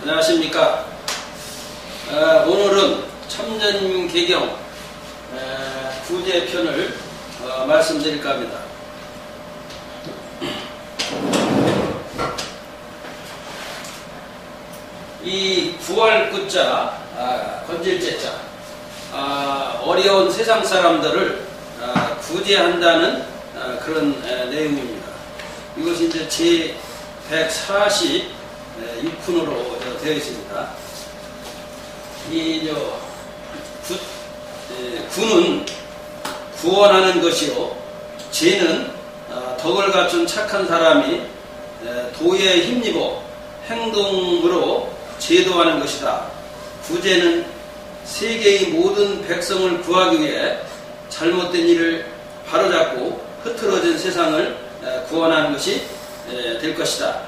안녕하십니까. 오늘은 참전개경 구제편을 말씀드릴까 합니다. 이 구할 구자, 건질제자, 어려운 세상 사람들을 구제한다는 그런 내용입니다. 이것이 이제 제 146편으로 되어 있습니다. 구는 구원하는 것이요, 제는 덕을 갖춘 착한 사람이 도에 힘입어 행동으로 제도하는 것이다. 구제는 세계의 모든 백성을 구하기 위해 잘못된 일을 바로잡고 흐트러진 세상을 구원하는 것이 될 것이다.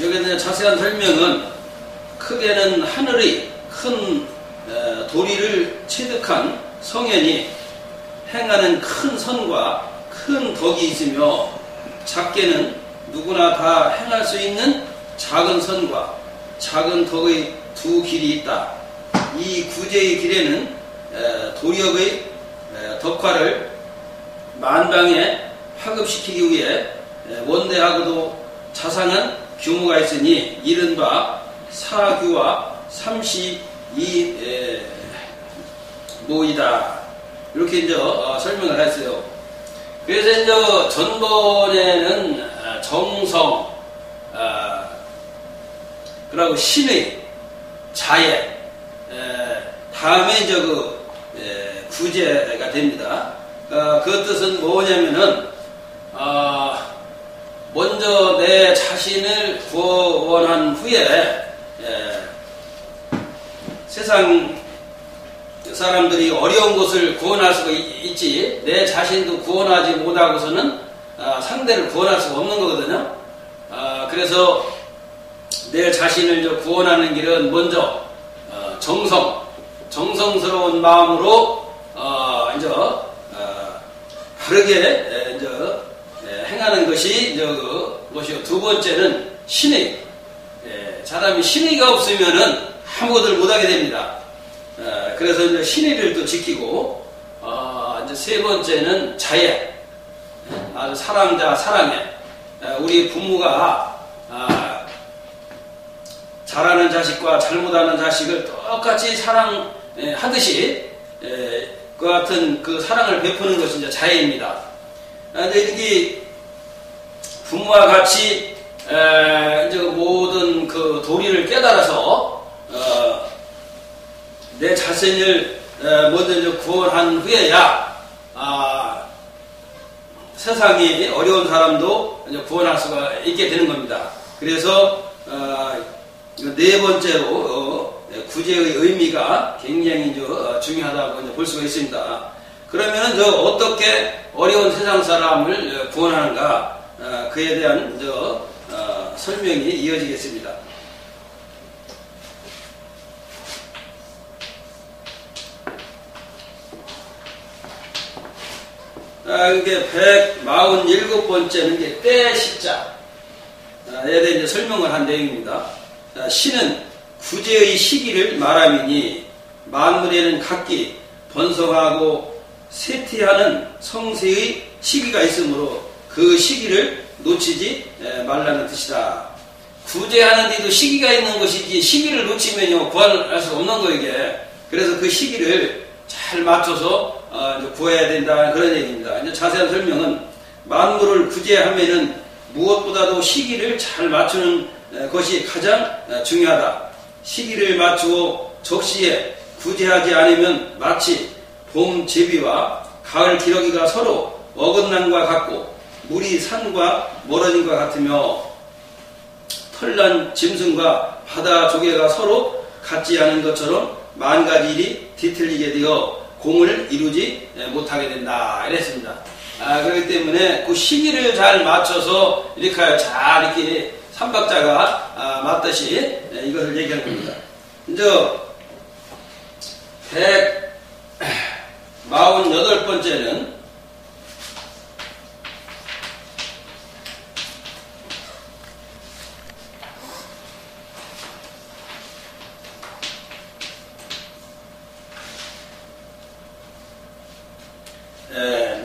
여기에 자세한 설명은 크게는 하늘의 큰 도리를 체득한 성현이 행하는 큰 선과 큰 덕이 있으며, 작게는 누구나 다 행할 수 있는 작은 선과 작은 덕의 두 길이 있다. 이 구제의 길에는 도력의 덕화를 만방에 파급시키기 위해 원대하고도 자상한 규모가 있으니 이른바 사규와 삼시이모이다. 이렇게 이제 설명을 했어요. 그래서 이제 전번에는 정성, 그리고 신의, 자애, 다음에 이제 구제가 됩니다. 그 뜻은 뭐냐면은, 먼저 내 자신을 구원한 후에 세상 사람들이 어려운 것을 구원할 수가 있지, 내 자신도 구원하지 못하고서는 상대를 구원할 수가 없는 거거든요. 그래서 내 자신을 구원하는 길은 먼저 정성스러운 마음으로 이제 바르게 이제 행하는 것이 그것이요. 두 번째는 신의. 사람이 신의가 없으면은 아무것을 못하게 됩니다. 그래서 이제 신의를 또 지키고, 이제 세 번째는 자애. 아주 사랑자 사랑해. 우리 부모가 잘하는 자식과 잘못하는 자식을 똑같이 사랑하듯이 그 같은 그 사랑을 베푸는 것이 이제 자애입니다. 근데 이렇게 부모와 같이 이제 모든 그 도리를 깨달아서 내 자신을 먼저 이제 구원한 후에야 세상이 어려운 사람도 이제 구원할 수가 있게 되는 겁니다. 그래서 네 번째로 구제의 의미가 굉장히 중요하다고 볼 수가 있습니다. 그러면 어떻게 어려운 세상 사람을 구원하는가, 그에 대한 설명이 이어지겠습니다. 이게 147번째는 이게 때 시자에 대해 이제 설명을 한 내용입니다. 신은 구제의 시기를 말함이니 만물에는 각기 번성하고 쇠퇴하는 성세의 시기가 있으므로 그 시기를 놓치지 말라는 뜻이다. 구제하는 데도 시기가 있는 것이지, 시기를 놓치면요 구할 수 없는 거 이게. 그래서 그 시기를 잘 맞춰서 구해야 된다는 그런 얘기입니다. 이제 자세한 설명은 만물을 구제하면은 무엇보다도 시기를 잘 맞추는 것이 가장 중요하다. 시기를 맞추어 적시에 구제하지 않으면 마치 봄 제비와 가을 기러기가 서로 어긋남과 같고, 물이 산과 멀어짐과 같으며 털난 짐승과 바다 조개가 서로 같지 않은 것처럼 만 가지 일이 뒤틀리게 되어 공을 이루지 못하게 된다. 이랬습니다. 그렇기 때문에 그 시기를 잘 맞춰서 이렇게 잘 이렇게 삼박자가 맞듯이 이것을 얘기하는 겁니다. 이제 148번째는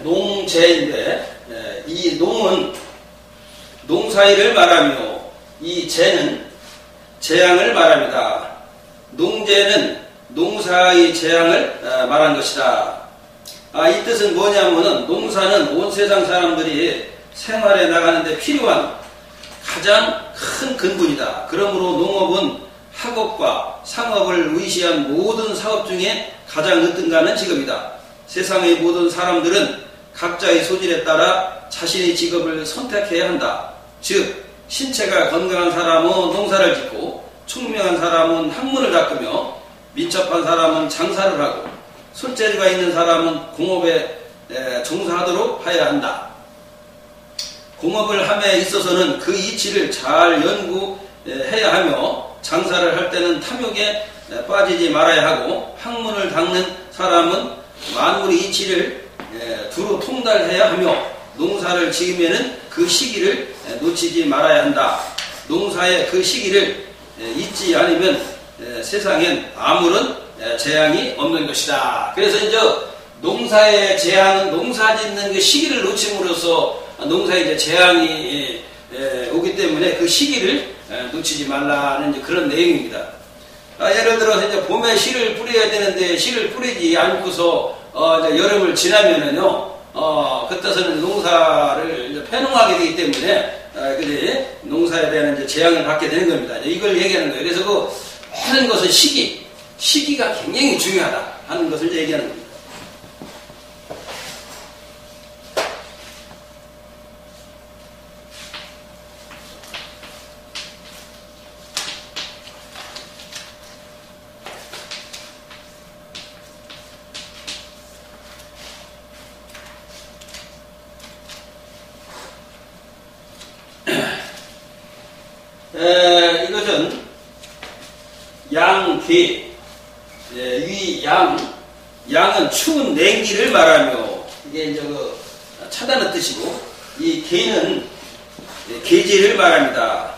농재인데 이 농은 농사일을 말하며 이 재는 재앙을 말합니다. 농재는 농사의 재앙을 말한 것이다. 이 뜻은 뭐냐면은 농사는 온 세상 사람들이 생활에 나가는데 필요한 가장 큰 근본이다. 그러므로 농업은 학업과 상업을 의시한 모든 사업 중에 가장 으뜸가는 직업이다. 세상의 모든 사람들은 각자의 소질에 따라 자신의 직업을 선택해야 한다. 즉 신체가 건강한 사람은 농사를 짓고 총명한 사람은 학문을 닦으며 민첩한 사람은 장사를 하고 손재주가 있는 사람은 공업에 종사하도록 하여야 한다. 공업을 함에 있어서는 그 이치를 잘 연구해야 하며 장사를 할 때는 탐욕에 빠지지 말아야 하고 학문을 닦는 사람은 만물의 이치를 두루 통달해야 하며 농사를 지으면은 그 시기를 놓치지 말아야 한다. 농사의 그 시기를 잊지 않으면 세상엔 아무런 재앙이 없는 것이다. 그래서 이제 농사의 재앙은 농사 짓는 그 시기를 놓침으로써 농사에 이제 재앙이 오기 때문에 그 시기를 놓치지 말라는 이제 그런 내용입니다. 예를 들어서 이제 봄에 씨를 뿌려야 되는데 씨를 뿌리지 않고서 이제 여름을 지나면은요, 그때서는 농사를 이제 폐농하게 되기 때문에 그래 농사에 대한 이제 재앙을 받게 되는 겁니다. 이걸 얘기하는 거예요. 그래서 그 하는 것은 시기가 굉장히 중요하다 하는 것을 얘기하는 겁니다. 이것은 양귀, 양은 추운 냉기를 말하며 이게 이제 차다는 뜻이고 이 개는 계질을 말합니다.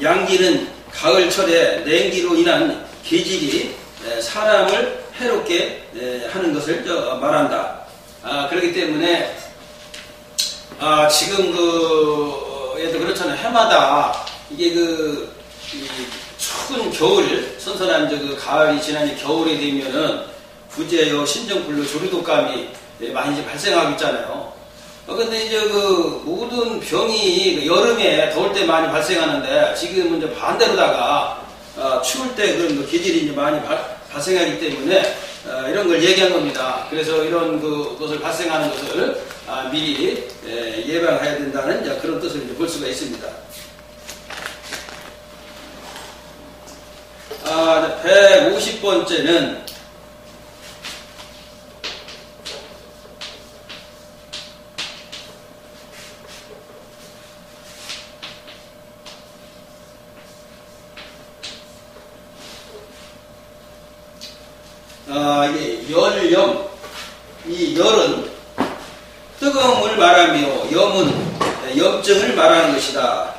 양기는 가을철에 냉기로 인한 계질이 사람을 해롭게 하는 것을 말한다. 그렇기 때문에 지금 얘도 그렇잖아요. 해마다 이게 이 추운 겨울, 선선한 그 가을이 지나니 겨울이 되면은 구제요, 신정불로, 조류독감이 많이 이제 발생하고 있잖아요. 근데 이제 모든 병이 여름에 더울 때 많이 발생하는데 지금은 이제 반대로다가 추울 때 그런 계절이 이제 많이 발생하기 때문에 이런 걸 얘기한 겁니다. 그래서 이런 것을 발생하는 것을 미리 예방해야 된다는 이제 그런 뜻을 이제 볼 수가 있습니다. 150번째는 이게 열염. 이 열은 뜨거움을 말하며 염은 염증을 말하는 것이다.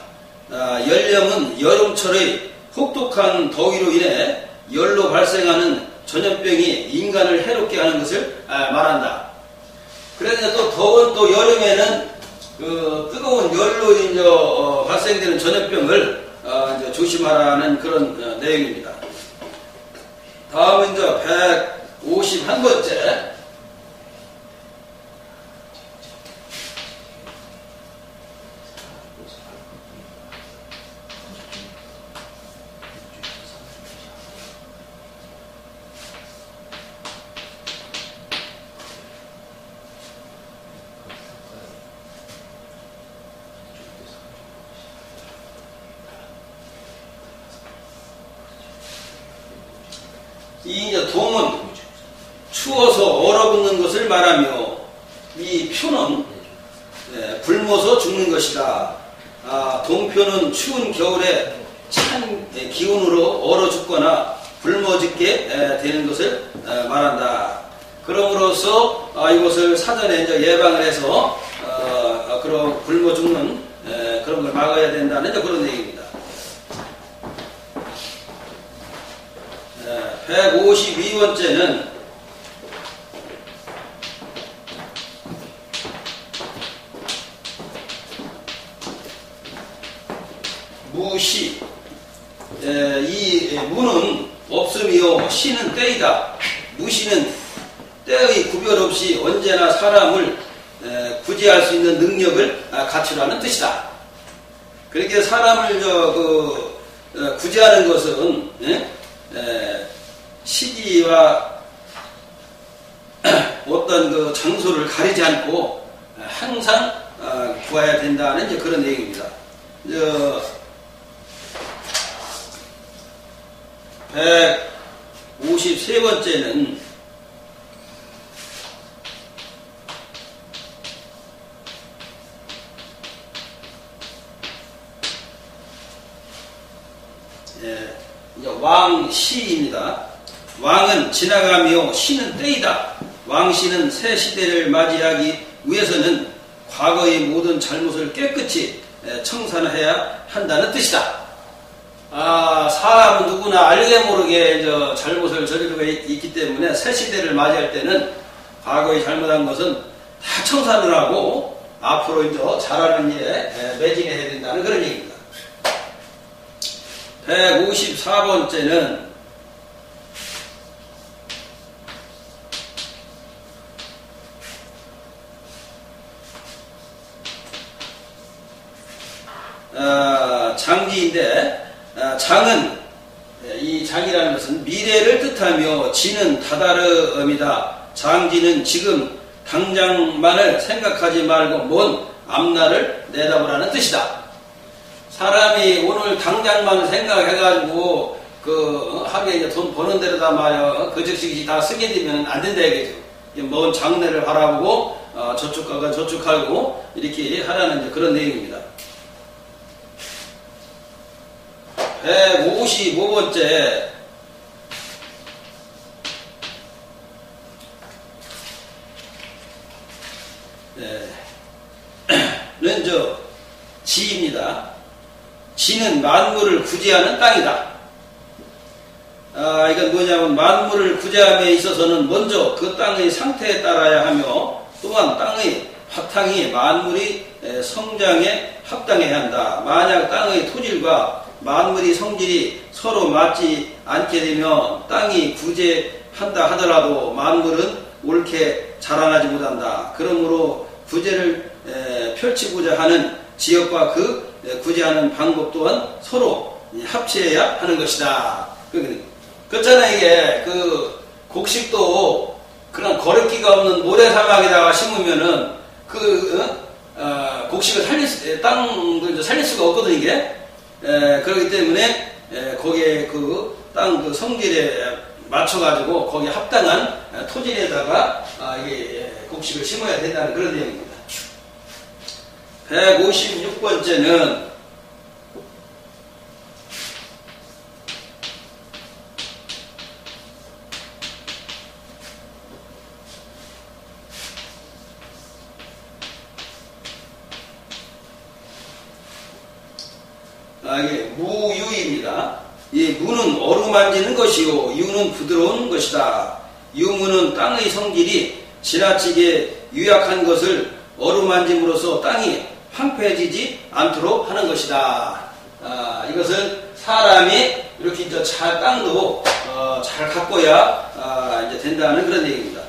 열염은 여름철의 혹독한 더위로 인해 열로 발생하는 전염병이 인간을 해롭게 하는 것을 말한다. 그래서 또 더운 또 여름에는 뜨거운 열로 이제 발생되는 전염병을 이제 조심하라는 그런 내용입니다. 다음은 이제 151번째. 이 이제 동은 추워서 얼어붙는 것을 말하며 이 표는 굶어서 죽는 것이다. 동표는 추운 겨울에 찬 기온으로 얼어 죽거나 굶어 죽게 되는 것을 말한다. 그럼으로써 이것을 사전에 이제 예방을 해서 그런 굶어 죽는 그런 걸 막아야 된다는 이제 그런 얘기입니다. 152번째는 무시. 이 무는 없음이요 시는 때이다. 무시는 때의 구별 없이 언제나 사람을 구제할 수 있는 능력을 갖추라는 뜻이다. 그렇게 사람을 구제하는 것은 시기와 어떤 그 장소를 가리지 않고 항상 구해야 된다는 이제 그런 내용입니다. 153번째는 왕시입니다. 왕은 지나가며 시는 때이다. 왕시는 새 시대를 맞이하기 위해서는 과거의 모든 잘못을 깨끗이 청산해야 한다는 뜻이다. 사람은 누구나 알게 모르게 잘못을 저지르고 있기 때문에 새 시대를 맞이할 때는 과거에 잘못한 것은 다 청산을 하고 앞으로 이제 잘하는 일에 매진해야 된다는 그런 얘기입니다. 154번째는 장지인데 장은 이 장이라는 것은 미래를 뜻하며 지는 다다름이다. 장지는 지금 당장만을 생각하지 말고 먼 앞날을 내다보라는 뜻이다. 사람이 오늘 당장만 생각해가지고 하루에 이제 돈 버는 대로다 말이야 그 즉시 다 쓰게 되면 안 된다 이거죠. 먼 장래를 바라보고 저축하고 저축하고 이렇게 하라는 이제 그런 내용입니다. 155번째 는 지입니다. 지는 만물을 구제하는 땅이다. 이건 뭐냐면 만물을 구제함에 있어서는 먼저 그 땅의 상태에 따라야 하며 또한 땅의 바탕이 만물이 성장에 합당해야 한다. 만약 땅의 토질과 만물의 성질이 서로 맞지 않게 되면 땅이 구제한다 하더라도 만물은 옳게 자라나지 못한다. 그러므로 구제를 펼치고자 하는 지역과 그 구제하는 방법 또한 서로 합치해야 하는 것이다. 그렇잖아. 이게 곡식도 그런 거름기가 없는 모래사막에다가 심으면은 곡식을 땅을 살릴 수가 없거든 이게. 그렇기 때문에 거기에 땅 성질에 맞춰가지고 거기에 합당한 토질에다가 이게 곡식을 심어야 된다는 그런 내용입니다. 156번째는 이게 무유입니다. 이 무는 어루만지는 것이요 유는 부드러운 것이다. 유무는 땅의 성질이 지나치게 유약한 것을 어루만짐으로써 땅이 황폐해지지 않도록 하는 것이다. 이것은 사람이 이렇게 땅도 잘 가꿔야 이제 된다는 그런 얘기입니다.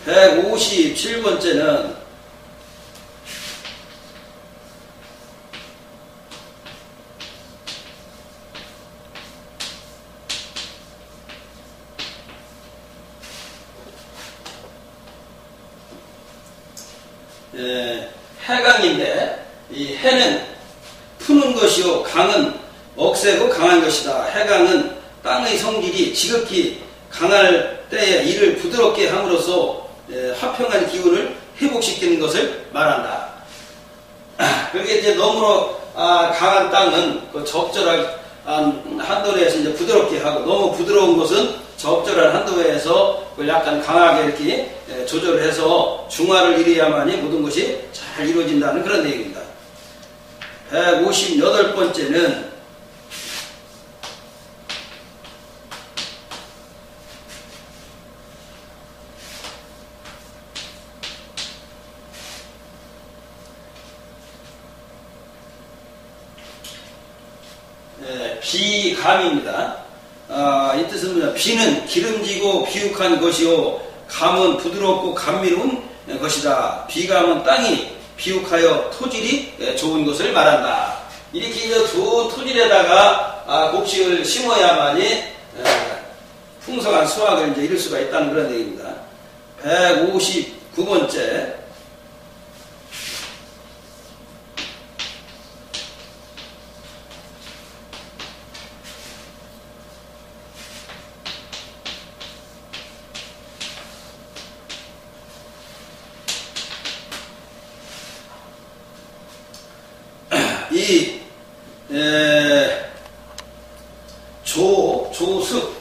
157번째는 해강인데 이 해는 푸는 것이요 강은 억세고 강한 것이다. 해강은 땅의 성질이 지극히 강할 때에 이를 부드럽게 함으로써 화평한 기운을 회복시키는 것을 말한다. 그렇게 이제 너무나 강한 땅은 적절한 한도에서 이제 부드럽게 하고 너무 부드러운 것은 적절한 한도에서 약간 강하게 이렇게 조절을 해서 중화를 이루어야만이 모든 것이 잘 이루어진다는 그런 내용입니다. 158번째는 비감입니다. 이 뜻은 뭐냐? 비는 기름지고 비육한 것이요, 감은 부드럽고 감미로운 것이다. 비감은 땅이 비육하여 토질이 좋은 것을 말한다. 이렇게 이제 두 토질에다가 곡식을 심어야만이 풍성한 수확을 이제 이룰 수가 있다는 그런 얘기입니다. 159번째. 이 조습,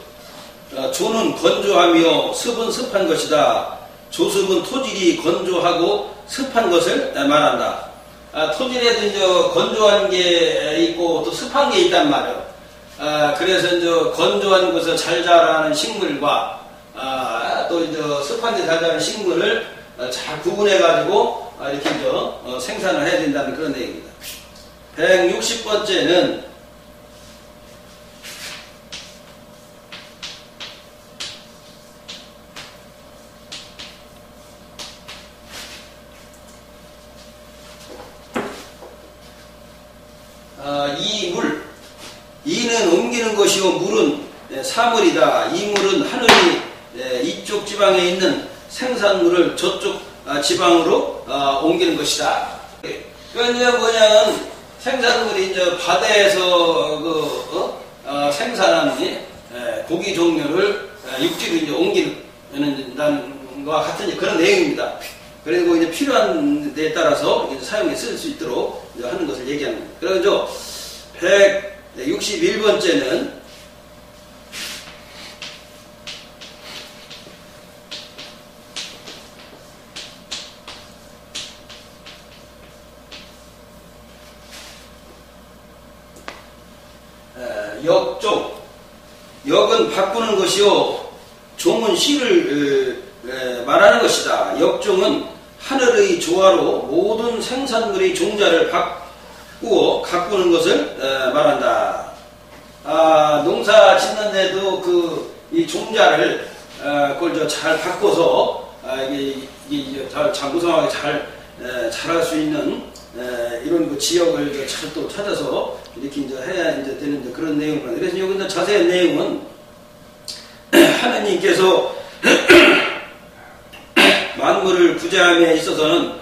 조는 건조하며 습은 습한 것이다. 조습은 토질이 건조하고 습한 것을 말한다. 토질에도 이제 건조한 게 있고 또 습한 게 있단 말이에요. 그래서 이제 건조한 곳에서 잘 자라는 식물과 또 이제 습한 데 잘 자라는 식물을 잘 구분해가지고 이렇게 이제 생산을 해야 된다는 그런 얘기입니다. 160번째는 이물. 이는 옮기는 것이요, 물은 사물이다. 이 물은 하늘이 이쪽 지방에 있는 생산물을 저쪽 지방으로 옮기는 것이다. 그러니까 뭐냐면 생산물이 이제 바다에서 생산한 고기 종류를 육지로 이제 옮기는 것과 같은 그런 내용입니다. 그리고 이제 필요한 데에 따라서 사용에 쓸 수 있도록 하는 것을 얘기하는 겁니다. 그래서 161번째는 역종. 역은 바꾸는 것이요, 종은 시를 말하는 것이다. 역종은 하늘의 조화로 모든 생산물의 종자를 바꾸어 가꾸는 것을 말한다. 농사 짓는데도 이 종자를 그걸 잘 바꿔서 잘 장구성하게 잘 자랄 수 있는 이런 지역을 잘 또 찾아서 이렇게 이제 해야 이제 되는 그런 내용입니다. 그래서 여기 자세한 내용은 하느님께서 만물을 구제함에 있어서는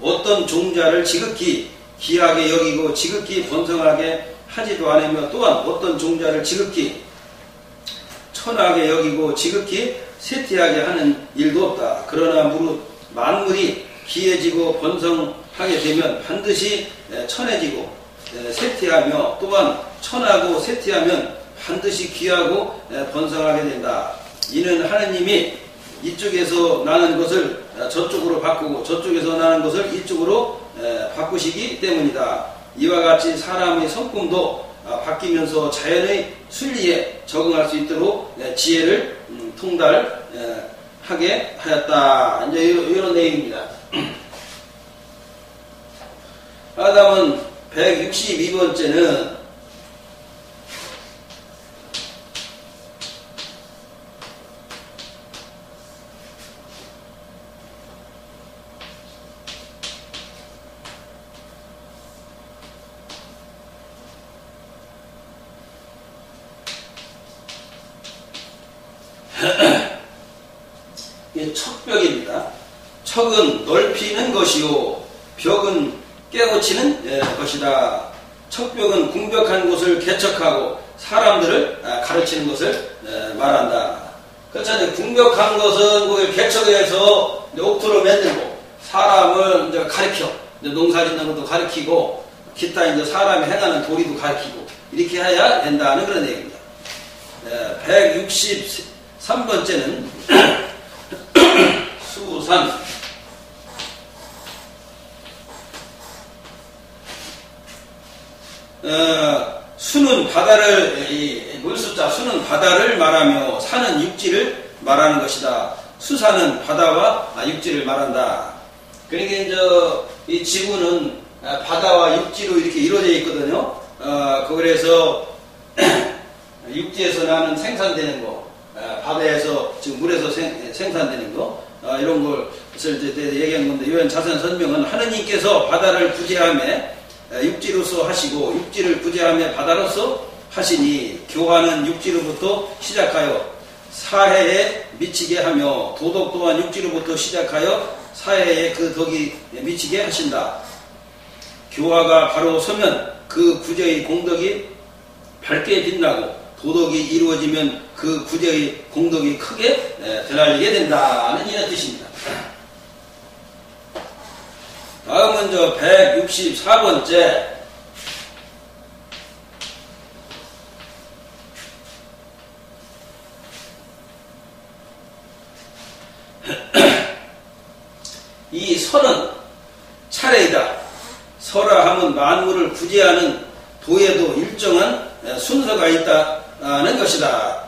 어떤 종자를 지극히 귀하게 여기고 지극히 번성하게 하지도 않으며, 또한 어떤 종자를 지극히 천하게 여기고 지극히 쇠퇴하게 하는 일도 없다. 그러나 무릇 만물이 귀해지고 번성하게 되면 반드시 천해지고 쇠퇴하며, 또한 천하고 쇠퇴하면 반드시 귀하고 번성하게 된다. 이는 하느님이 이쪽에서 나는 것을 저쪽으로 바꾸고 저쪽에서 나는 것을 이쪽으로 바꾸시기 때문이다. 이와 같이 사람의 성품도 바뀌면서 자연의 순리에 적응할 수 있도록 지혜를 통달하게 하였다. 이제 이런 내용입니다. 다음은 162번째는 척벽입니다. 척은 넓히는 것이요, 벽은 깨우치는 것이다. 척벽은 궁벽한 곳을 개척하고 사람들을 가르치는 것을 말한다. 그렇잖아요. 궁벽한 것은 그걸 개척해서 옥토로 만들고 사람을 이제 가르쳐, 농사 짓는 것도 가르치고 기타 이제 사람이 행하는 도리도 가르치고 이렇게 해야 된다는 그런 얘기입니다. 163번째는 수산. 수는 바다를, 물수자 수는 바다를 말하며 산은 육지를 말하는 것이다. 수산은 바다와 육지를 말한다. 그러니까 이제 이 지구는 바다와 육지로 이렇게 이루어져 있거든요. 그래서 육지에서 나는 생산되는 거, 바다에서 지금 물에서 생산되는 거, 이런 것을 이제 얘기한 건데, 이런 자세한 설명은 하느님께서 바다를 구제하며 육지로서 하시고 육지를 구제하며 바다로서 하시니 교화는 육지로부터 시작하여 사해에 미치게 하며 도덕 또한 육지로부터 시작하여 사해에 그 덕이 미치게 하신다. 교화가 바로 서면 그 구제의 공덕이 밝게 빛나고 도덕이 이루어지면 그 구제의 공덕이 크게 드날리게 된다는 이런 뜻입니다. 다음은 164번째 이 설은 차례이다. 설화 하면 만물을 구제하는 도에도 일정한 순서가 있다는 것이다.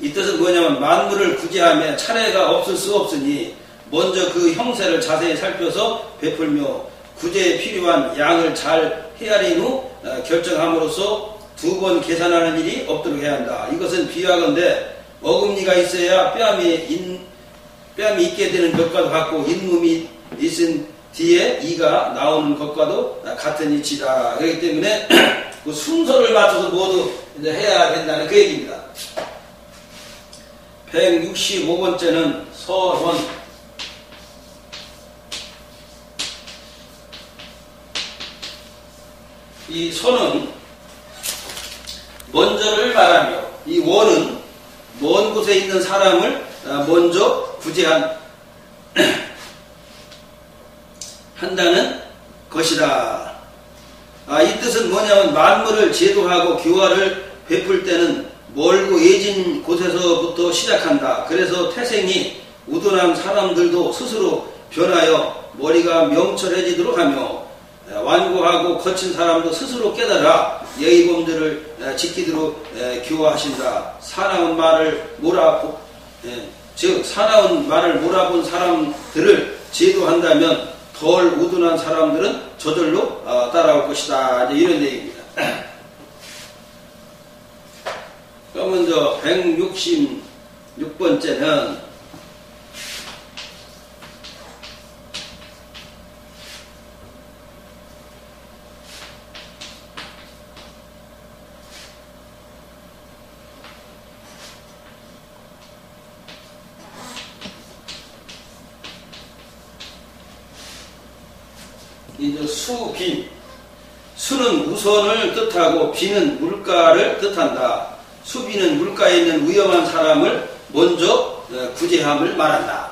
이 뜻은 뭐냐면 만물을 구제하며 차례가 없을 수 없으니 먼저 그 형세를 자세히 살펴서 베풀며 구제에 필요한 양을 잘 헤아린 후 결정함으로써 2번 계산하는 일이 없도록 해야 한다. 이것은 비유하건대 어금니가 있어야 뺨이 있게 되는 것과도 같고 잇몸이 있은 뒤에 이가 나오는 것과도 같은 이치다. 그렇기 때문에 그 순서를 맞춰서 모두 이제 해야 된다는 그 얘기입니다. 165번째는 설원. 이 선은 먼저를 말하며 이 원은 먼 곳에 있는 사람을 먼저 한다는 것이다. 이 뜻은 뭐냐면 만물을 제도하고 교화를 베풀 때는 멀고 예진 곳에서부터 시작한다. 그래서 태생이 우둔한 사람들도 스스로 변하여 머리가 명철해지도록 하며 완고하고 거친 사람도 스스로 깨달아 예의범들을 지키도록 교화하신다. 사나운 말을 몰아본 사람들을 제도한다면 덜 우둔한 사람들은 저절로 따라올 것이다. 이제 이런 얘기입니다. 그러면 166번째는 이제 수, 빈. 수는 우선을 뜻하고 비는 물가를 뜻한다. 수비는 물가에 있는 위험한 사람을 먼저 구제함을 말한다.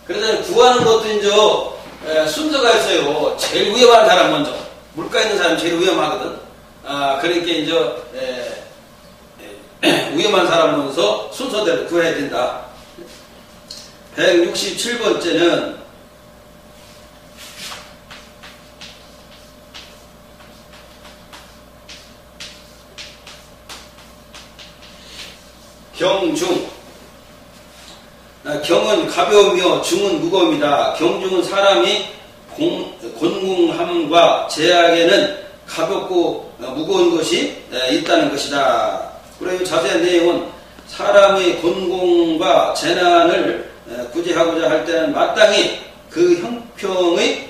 그래서 구하는 것도 이제 순서가 있어요. 제일 위험한 사람 먼저. 물가에 있는 사람이 제일 위험하거든. 그러니까 이제 위험한 사람 먼저 순서대로 구해야 된다. 167번째는 경중. 경은 가벼우며 중은 무거움이다. 경중은 사람이 곤궁함과 제약에는 가볍고 무거운 것이 있다는 것이다. 그리고 자세한 내용은 사람의 곤궁과 재난을 구제하고자 할 때는 마땅히 그 형평의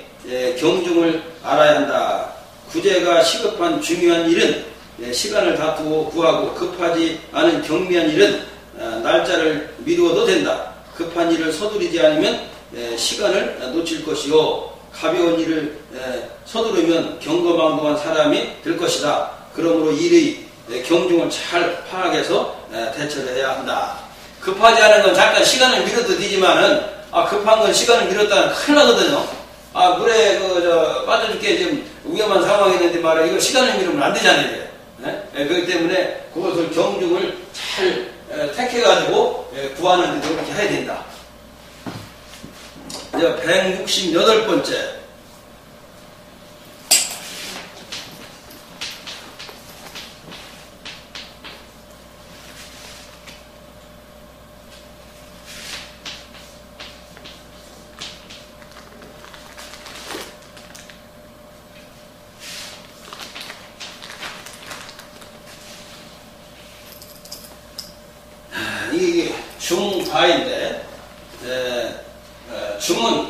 경중을 알아야 한다. 구제가 시급한 중요한 일은 시간을 다투고 구하고 급하지 않은 경미한 일은 날짜를 미루어도 된다. 급한 일을 서두르지 않으면 시간을 놓칠 것이요 가벼운 일을 서두르면 경거망동한 사람이 될 것이다. 그러므로 일의 경중을 잘 파악해서 대처를 해야 한다. 급하지 않은 건 잠깐 시간을 미뤄도 되지만은 급한 건 시간을 미뤘다는 큰일 나거든요. 물에 빠져 죽게 지금 위험한 상황이 있는데 말이야 이거 시간을 미루면 안 되잖아요. 그렇기 때문에 그것을 경중을 잘 택해가지고 구하는 데도 그렇게 해야 된다. 이제 168번째. 중과인데 중은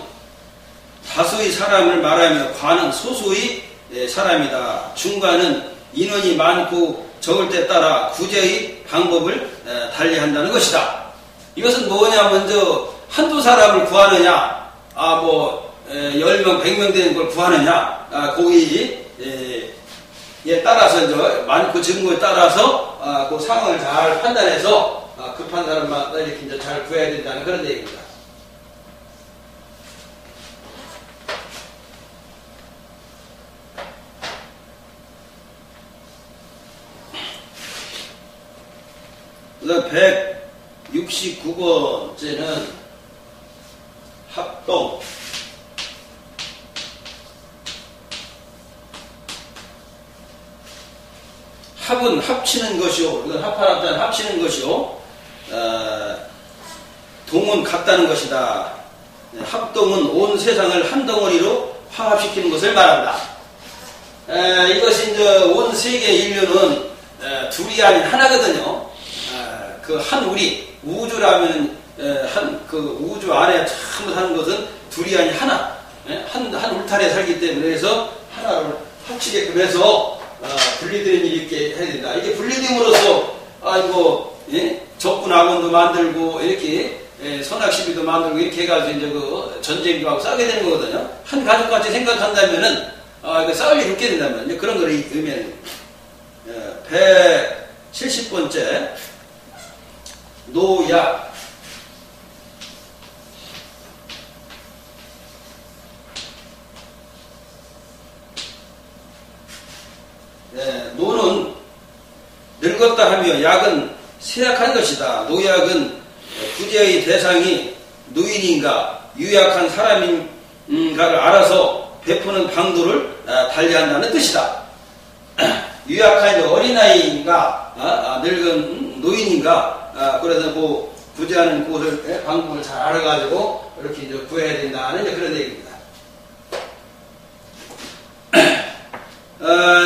다수의 사람을 말하며 과는 소수의 사람이다. 중과는 인원이 많고 적을 때 따라 구제의 방법을 달리한다는 것이다. 이것은 뭐냐, 먼저 한두 사람을 구하느냐, 10명, 100명 되는 걸 구하느냐, 거기에 따라서, 이제 많고 적은 따라서, 그 상황을 잘 판단해서, 급한 사람만 이렇게 이제 잘 구해야 된다는 그런 얘기입니다. 그다음 169번째는 합동. 합은 합치는 것이요. 이건 합하랍자는 합치는 것이요. 동은 같다는 것이다. 합동은 온 세상을 한 덩어리로 화합시키는 것을 말한다. 이것이 이제 온 세계 인류는 둘이 아닌 하나거든요. 그 한 우리 우주라면 그 우주 안에 전부 사는 것은 둘이 아닌 하나, 한 울타리에 살기 때문에, 그래서 하나를 합치게끔 해서 분리되는 일이 있게 해야 된다. 이게 분리됨으로써 적군 악원도 만들고 이렇게 선악시비도 만들고 이렇게 해가지고 이제 그 전쟁도 하고 싸우게 되는 거거든요. 한 가족같이 생각한다면은 싸울 일이 없게 된다면 그런 걸 의미하는 거예요. 170번째 노약. 노는 늙었다 하며 약은 쇠약한 것이다. 노약은 구제의 대상이 노인인가 유약한 사람인가를 알아서 베푸는 방도를 달리한다는 뜻이다. 유약한 어린아이인가 늙은 노인인가 그래서 뭐 구제하는 곳을 방법을 잘 알아가지고 이렇게 이제 구해야 된다는 이제 그런 얘기입니다.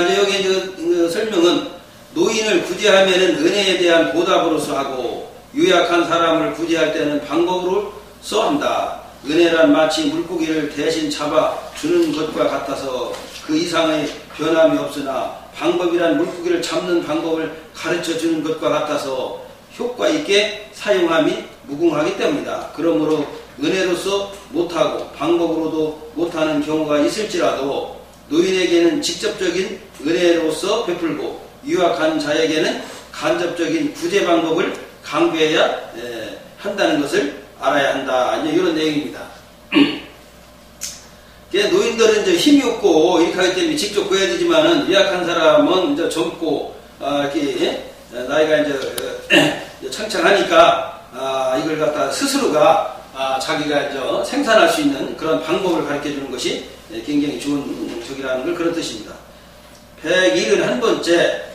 이제 여기 이제 설명은 노인을 구제하면은 은혜에 대한 보답으로서 하고 유약한 사람을 구제할 때는 방법으로서 한다. 은혜란 마치 물고기를 대신 잡아 주는 것과 같아서 그 이상의 변함이 없으나 방법이란 물고기를 잡는 방법을 가르쳐 주는 것과 같아서 효과 있게 사용함이 무궁하기 때문이다. 그러므로 은혜로서 못하고 방법으로도 못하는 경우가 있을지라도 노인에게는 직접적인 은혜로서 베풀고 유약한 자에게는 간접적인 구제 방법을 강구해야 한다는 것을 알아야 한다. 이런 내용입니다. 노인들은 이제 힘이 없고 이렇게 하기 때문에 직접 구해야 되지만은 유약한 사람은 이제 젊고 이렇게 나이가 이제 창창하니까 이걸 갖다 스스로가 자기가 이제 생산할 수 있는 그런 방법을 가르쳐 주는 것이 굉장히 좋은 적이라는 걸 그런 뜻입니다. 171번째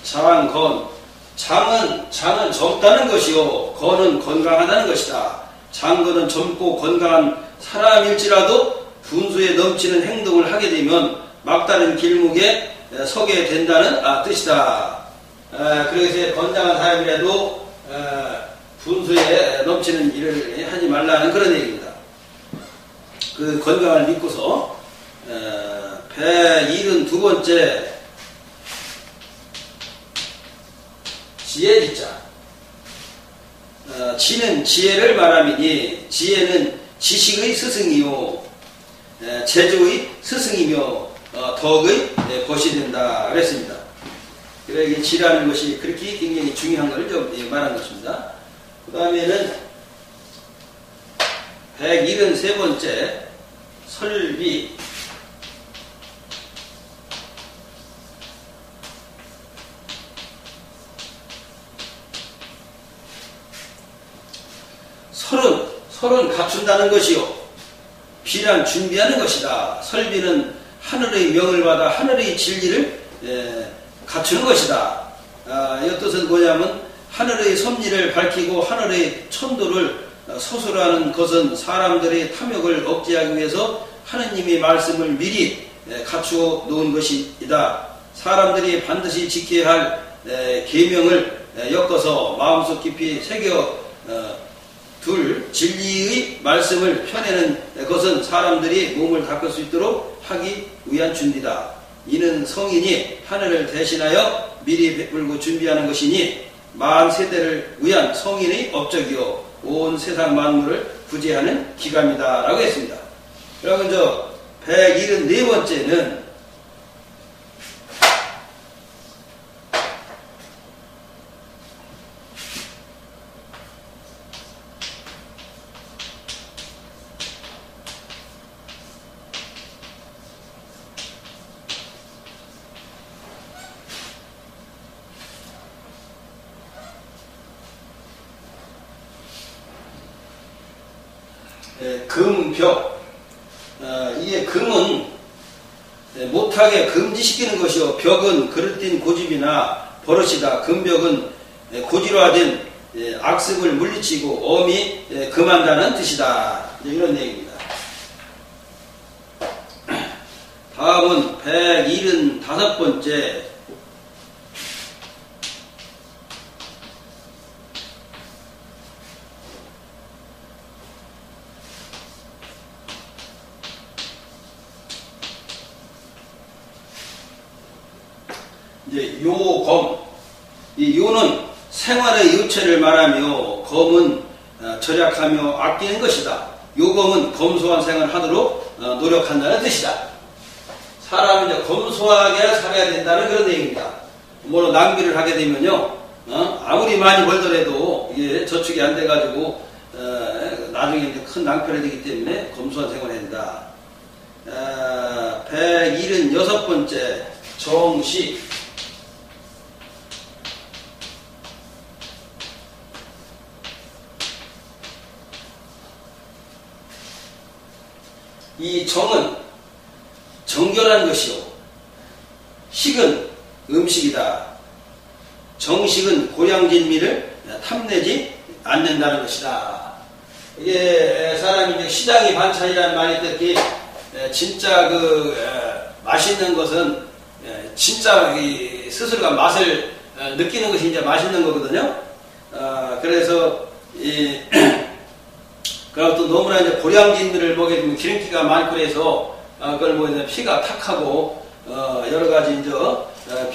장건. 장은 젊다는 것이요 건은 건강하다는 것이다. 장건은 젊고 건강한 사람일지라도 분수에 넘치는 행동을 하게 되면 막다른 길목에 서게 된다는 뜻이다. 그래서 건강한 사람이라도 분수에 넘치는 일을 하지 말라는 그런 얘기입니다. 그 건강을 믿고서 172번째 지혜지자. 지는 지혜를 말함이니 지혜는 지식의 스승이요 재주의 스승이며 덕의 벗이 된다 그랬습니다. 그러니까 지라는 것이 그렇게 굉장히 중요한 것을 좀 말한 것입니다. 그 다음에는 173번째 설비. 설은 갖춘다는 것이요 비란 준비하는 것이다. 설비는 하늘의 명을 받아 하늘의 진리를 갖추는 것이다. 이 뜻은 뭐냐면 하늘의 섭리를 밝히고 하늘의 천도를 서술하는 것은 사람들의 탐욕을 억제하기 위해서 하느님의 말씀을 미리 갖추어 놓은 것이다. 사람들이 반드시 지켜야 할 계명을 엮어서 마음속 깊이 새겨 둘 진리의 말씀을 펴내는 것은 사람들이 몸을 닦을 수 있도록 하기 위한 준비다. 이는 성인이 하늘을 대신하여 미리 베풀고 준비하는 것이니 만 세대를 위한 성인의 업적이요 온 세상 만물을 구제하는 기감이다 라고 했습니다. 그러면 174번째는 금벽. 이게 금은 못하게 금지시키는 것이요 벽은 그릇된 고집이나 버릇이다. 금벽은 고지로화된 악습을 물리치고 엄히 금한다는 뜻이다. 이런 얘기입니다. 다음은 175번째 요검. 이 요는 생활의 유체를 말하며 검은 절약하며 아끼는 것이다. 요검은 검소한 생활을 하도록 노력한다는 뜻이다. 사람은 이제 검소하게 살아야 된다는 그런 얘기입니다. 물론 낭비를 하게 되면요, 아무리 많이 벌더라도 이게 저축이 안 돼가지고 나중에 이제 큰 낭패를 되기 때문에 검소한 생활을 해야 된다. 176번째 정식. 이 정은 정결한 것이요 식은 음식이다. 정식은 고량진미를 탐내지 않는다는 것이다. 이게 사람이 이제 시장이 반찬이라는 말이 있듯이 진짜 맛있는 것은 진짜 스스로가 맛을 느끼는 것이 이제 맛있는 거거든요. 그래서 그리고 또 너무나 이제 고량진미를 먹게 되면 기름기가 많고 해서 그걸 뭐 피가 탁하고 여러 가지 이제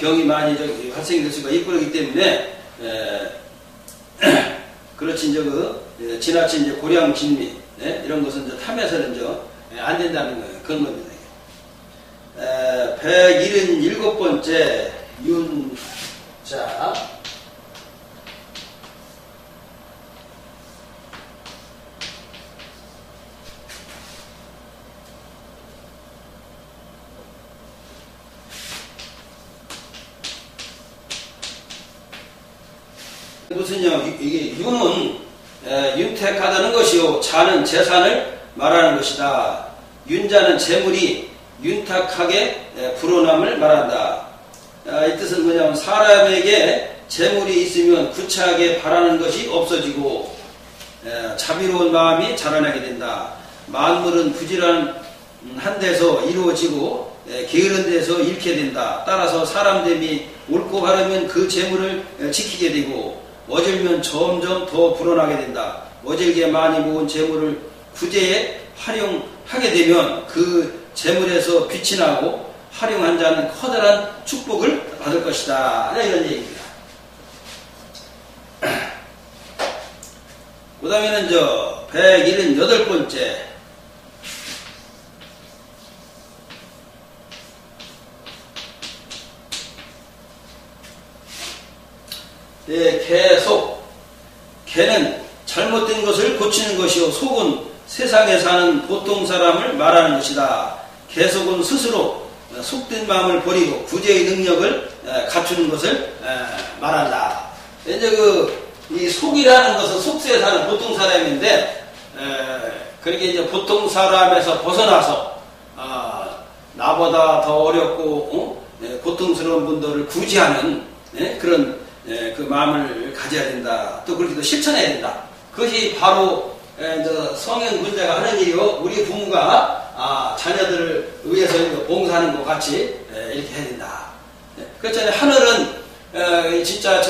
병이 많이 발생이 될 수가 있고 그렇기 때문에 그렇지 이제 지나친 이제 고량진미 이런 것은 이제 탐해서는 이제 안 된다는 거예요. 그런 겁니다. 177번째 윤자. 무슨요? 이게 윤은 윤택하다는 것이요 자는 재산을 말하는 것이다. 윤자는 재물이 윤탁하게 불어남을 말한다. 이 뜻은 뭐냐면 사람에게 재물이 있으면 구차하게 바라는 것이 없어지고 자비로운 마음이 자라나게 된다. 만물은 부지런한 데서 이루어지고 게으른 데서 잃게 된다. 따라서 사람됨이 옳고 바르면 그 재물을 지키게 되고 어질면 점점 더 불어나게 된다. 어질게 많이 모은 재물을 구제에 활용하게 되면 그 재물에서 빛이 나고 활용한 자는 커다란 축복을 받을 것이다. 이런 얘기입니다. 그 다음에는 178번째 개속. 개는 잘못된 것을 고치는 것이요 속은 세상에 사는 보통 사람을 말하는 것이다. 개속은 스스로 속된 마음을 버리고 구제의 능력을 갖추는 것을 말한다. 이제 이 속이라는 것은 속세에 사는 보통 사람인데 그렇게 이제 보통 사람에서 벗어나서 나보다 더 어렵고 고통스러운 분들을 구제하는 그런 그 마음을 가져야 된다. 또 그렇게 또 실천해야 된다. 그것이 바로 성현 군자가 하는 일이요. 우리 부모가 자녀들을 위해서 봉사하는 것 같이 이렇게 해야 된다. 그렇잖아요. 하늘은 진짜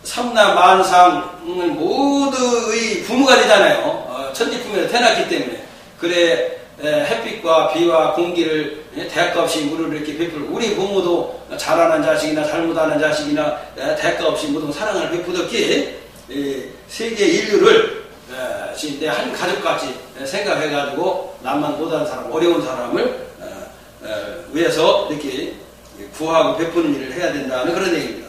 삼남 만상을 모두의 부모가 되잖아요. 천지부모로 태어났기 때문에. 그래 햇빛과 비와 공기를 대가 없이 물을 이렇게 베풀고 우리 부모도 잘하는 자식이나 잘못하는 자식이나 대가 없이 모든 사랑을 베푸듯이 세계 인류를 내 한 가족같이 생각해가지고 남만 못하는 사람, 어려운 사람을 위해서 이렇게 구하고 베푸는 일을 해야 된다는 그런 얘기입니다.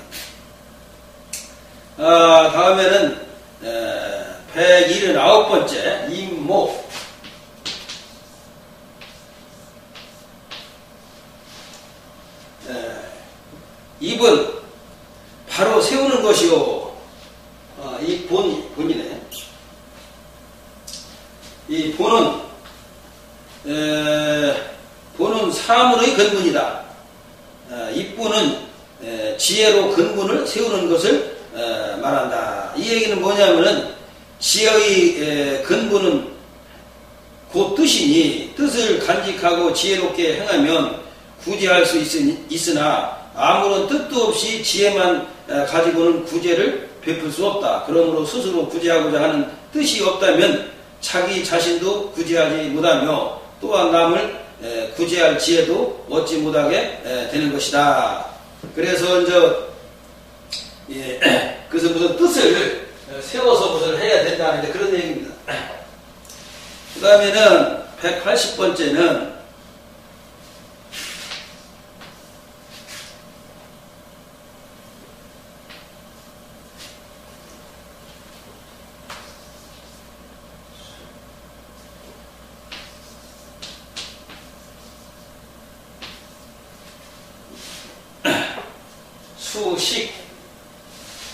다음에는 179번째 임목. 입은 바로 세우는 것이요. 이 본이네. 이 본은 사물의 근본이다. 입본은 지혜로 근본을 세우는 것을 말한다. 이 얘기는 뭐냐면은 지혜의 근본은 곧 뜻이니 뜻을 간직하고 지혜롭게 행하면 구제할 수 있으나 아무런 뜻도 없이 지혜만 가지고는 구제를 베풀 수 없다. 그러므로 스스로 구제하고자 하는 뜻이 없다면 자기 자신도 구제하지 못하며 또한 남을 구제할 지혜도 얻지 못하게 되는 것이다. 그래서 그래서 무슨 뜻을 세워서 무엇을 해야 된다는 그런 얘기입니다. 그 다음에는 180번째는 수식.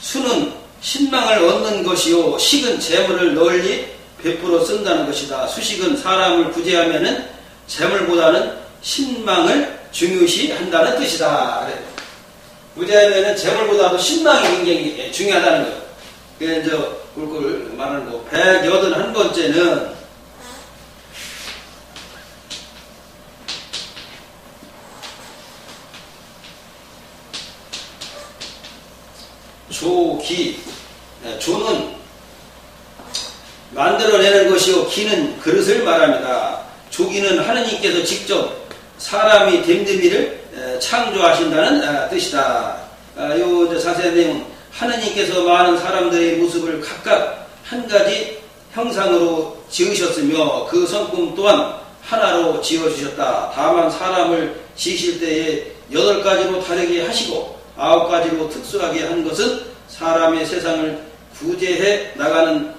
수는 신망을 얻는 것이요 식은 재물을 널리 베풀어 쓴다는 것이다. 수식은 사람을 구제하면은 재물보다는 신망을 중요시 한다는 뜻이다. 그래. 구제하면은 재물보다도 신망이 굉장히 중요하다는 거예요. 그래서 그걸 말하는 거. 181번째는 조기. 조는 만들어내는 것이요 기는 그릇을 말합니다. 조기는 하느님께서 직접 사람이 됨됨이를 창조하신다는 뜻이다. 요 자세한 내용 하느님께서 많은 사람들의 모습을 각각 한 가지 형상으로 지으셨으며 그 성품 또한 하나로 지어주셨다. 다만 사람을 지으실 때에 8가지로 다르게 하시고 9가지로 특수하게 한 것은 사람의 세상을 구제해 나가는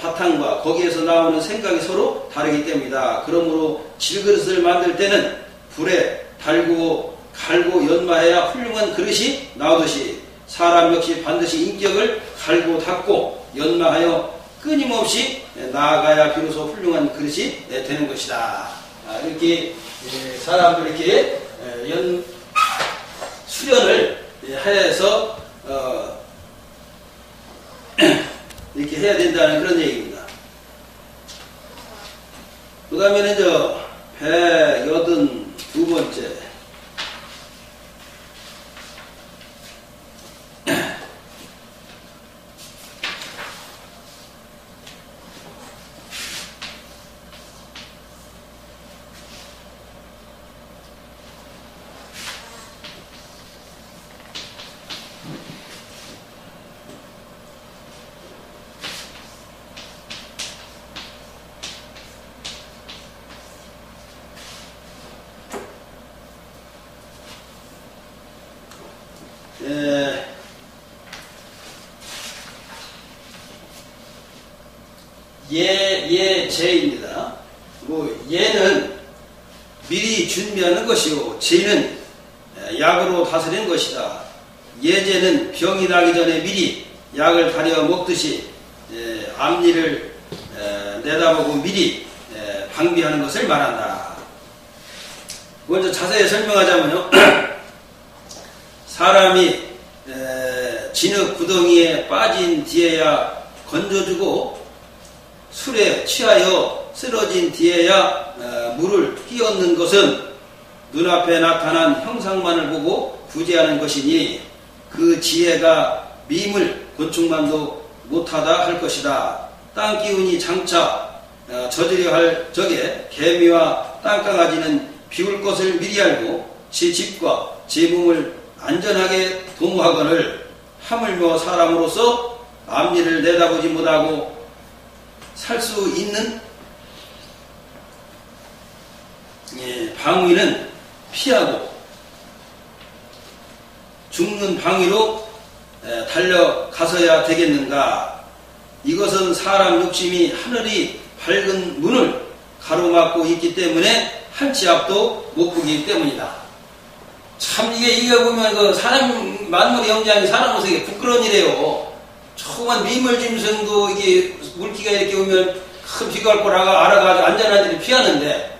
바탕과 거기에서 나오는 생각이 서로 다르기 때문이다. 그러므로 질그릇을 만들 때는 불에 달고 갈고 연마해야 훌륭한 그릇이 나오듯이 사람 역시 반드시 인격을 갈고 닦고 연마하여 끊임없이 나아가야 비로소 훌륭한 그릇이 되는 것이다. 이렇게 사람들 이렇게 수련을 해서 이렇게 해야 된다는 그런 얘기입니다. 그 다음에는 182번째 예제입니다. 예는 미리 준비하는 것이요 제는 약으로 다스리는 것이다. 예제는 병이 나기 전에 미리 약을 다려 먹듯이 앞니를 내다보고 미리 방비하는 것을 말한다. 먼저 자세히 설명하자면요. 사람이 진흙 구덩이에 빠진 뒤에야 건져주고 술에 취하여 쓰러진 뒤에야 물을 끼얹는 것은 눈앞에 나타난 형상만을 보고 구제하는 것이니 그 지혜가 미물 곤충만도 못하다 할 것이다. 땅 기운이 장차 젖으려 할 적에 개미와 땅강아지는 비울 것을 미리 알고 제 집과 제 몸을 안전하게 도모하거늘 하물며 사람으로서 앞일을 내다보지 못하고 살 수 있는 방위는 피하고 죽는 방위로 달려가서야 되겠는가. 이것은 사람 욕심이 하늘이 밝은 문을 가로막고 있기 때문에 한치 앞도 못 보기 때문이다. 참 이게 보면 그 사람 만물의 영장이 사람으로서 이게 부끄러운 일이에요. 조그만 미물짐승도 이게 물기가 이렇게 오면 큰 비가 올 거라고 알아가지고 안전한 데를 피하는데,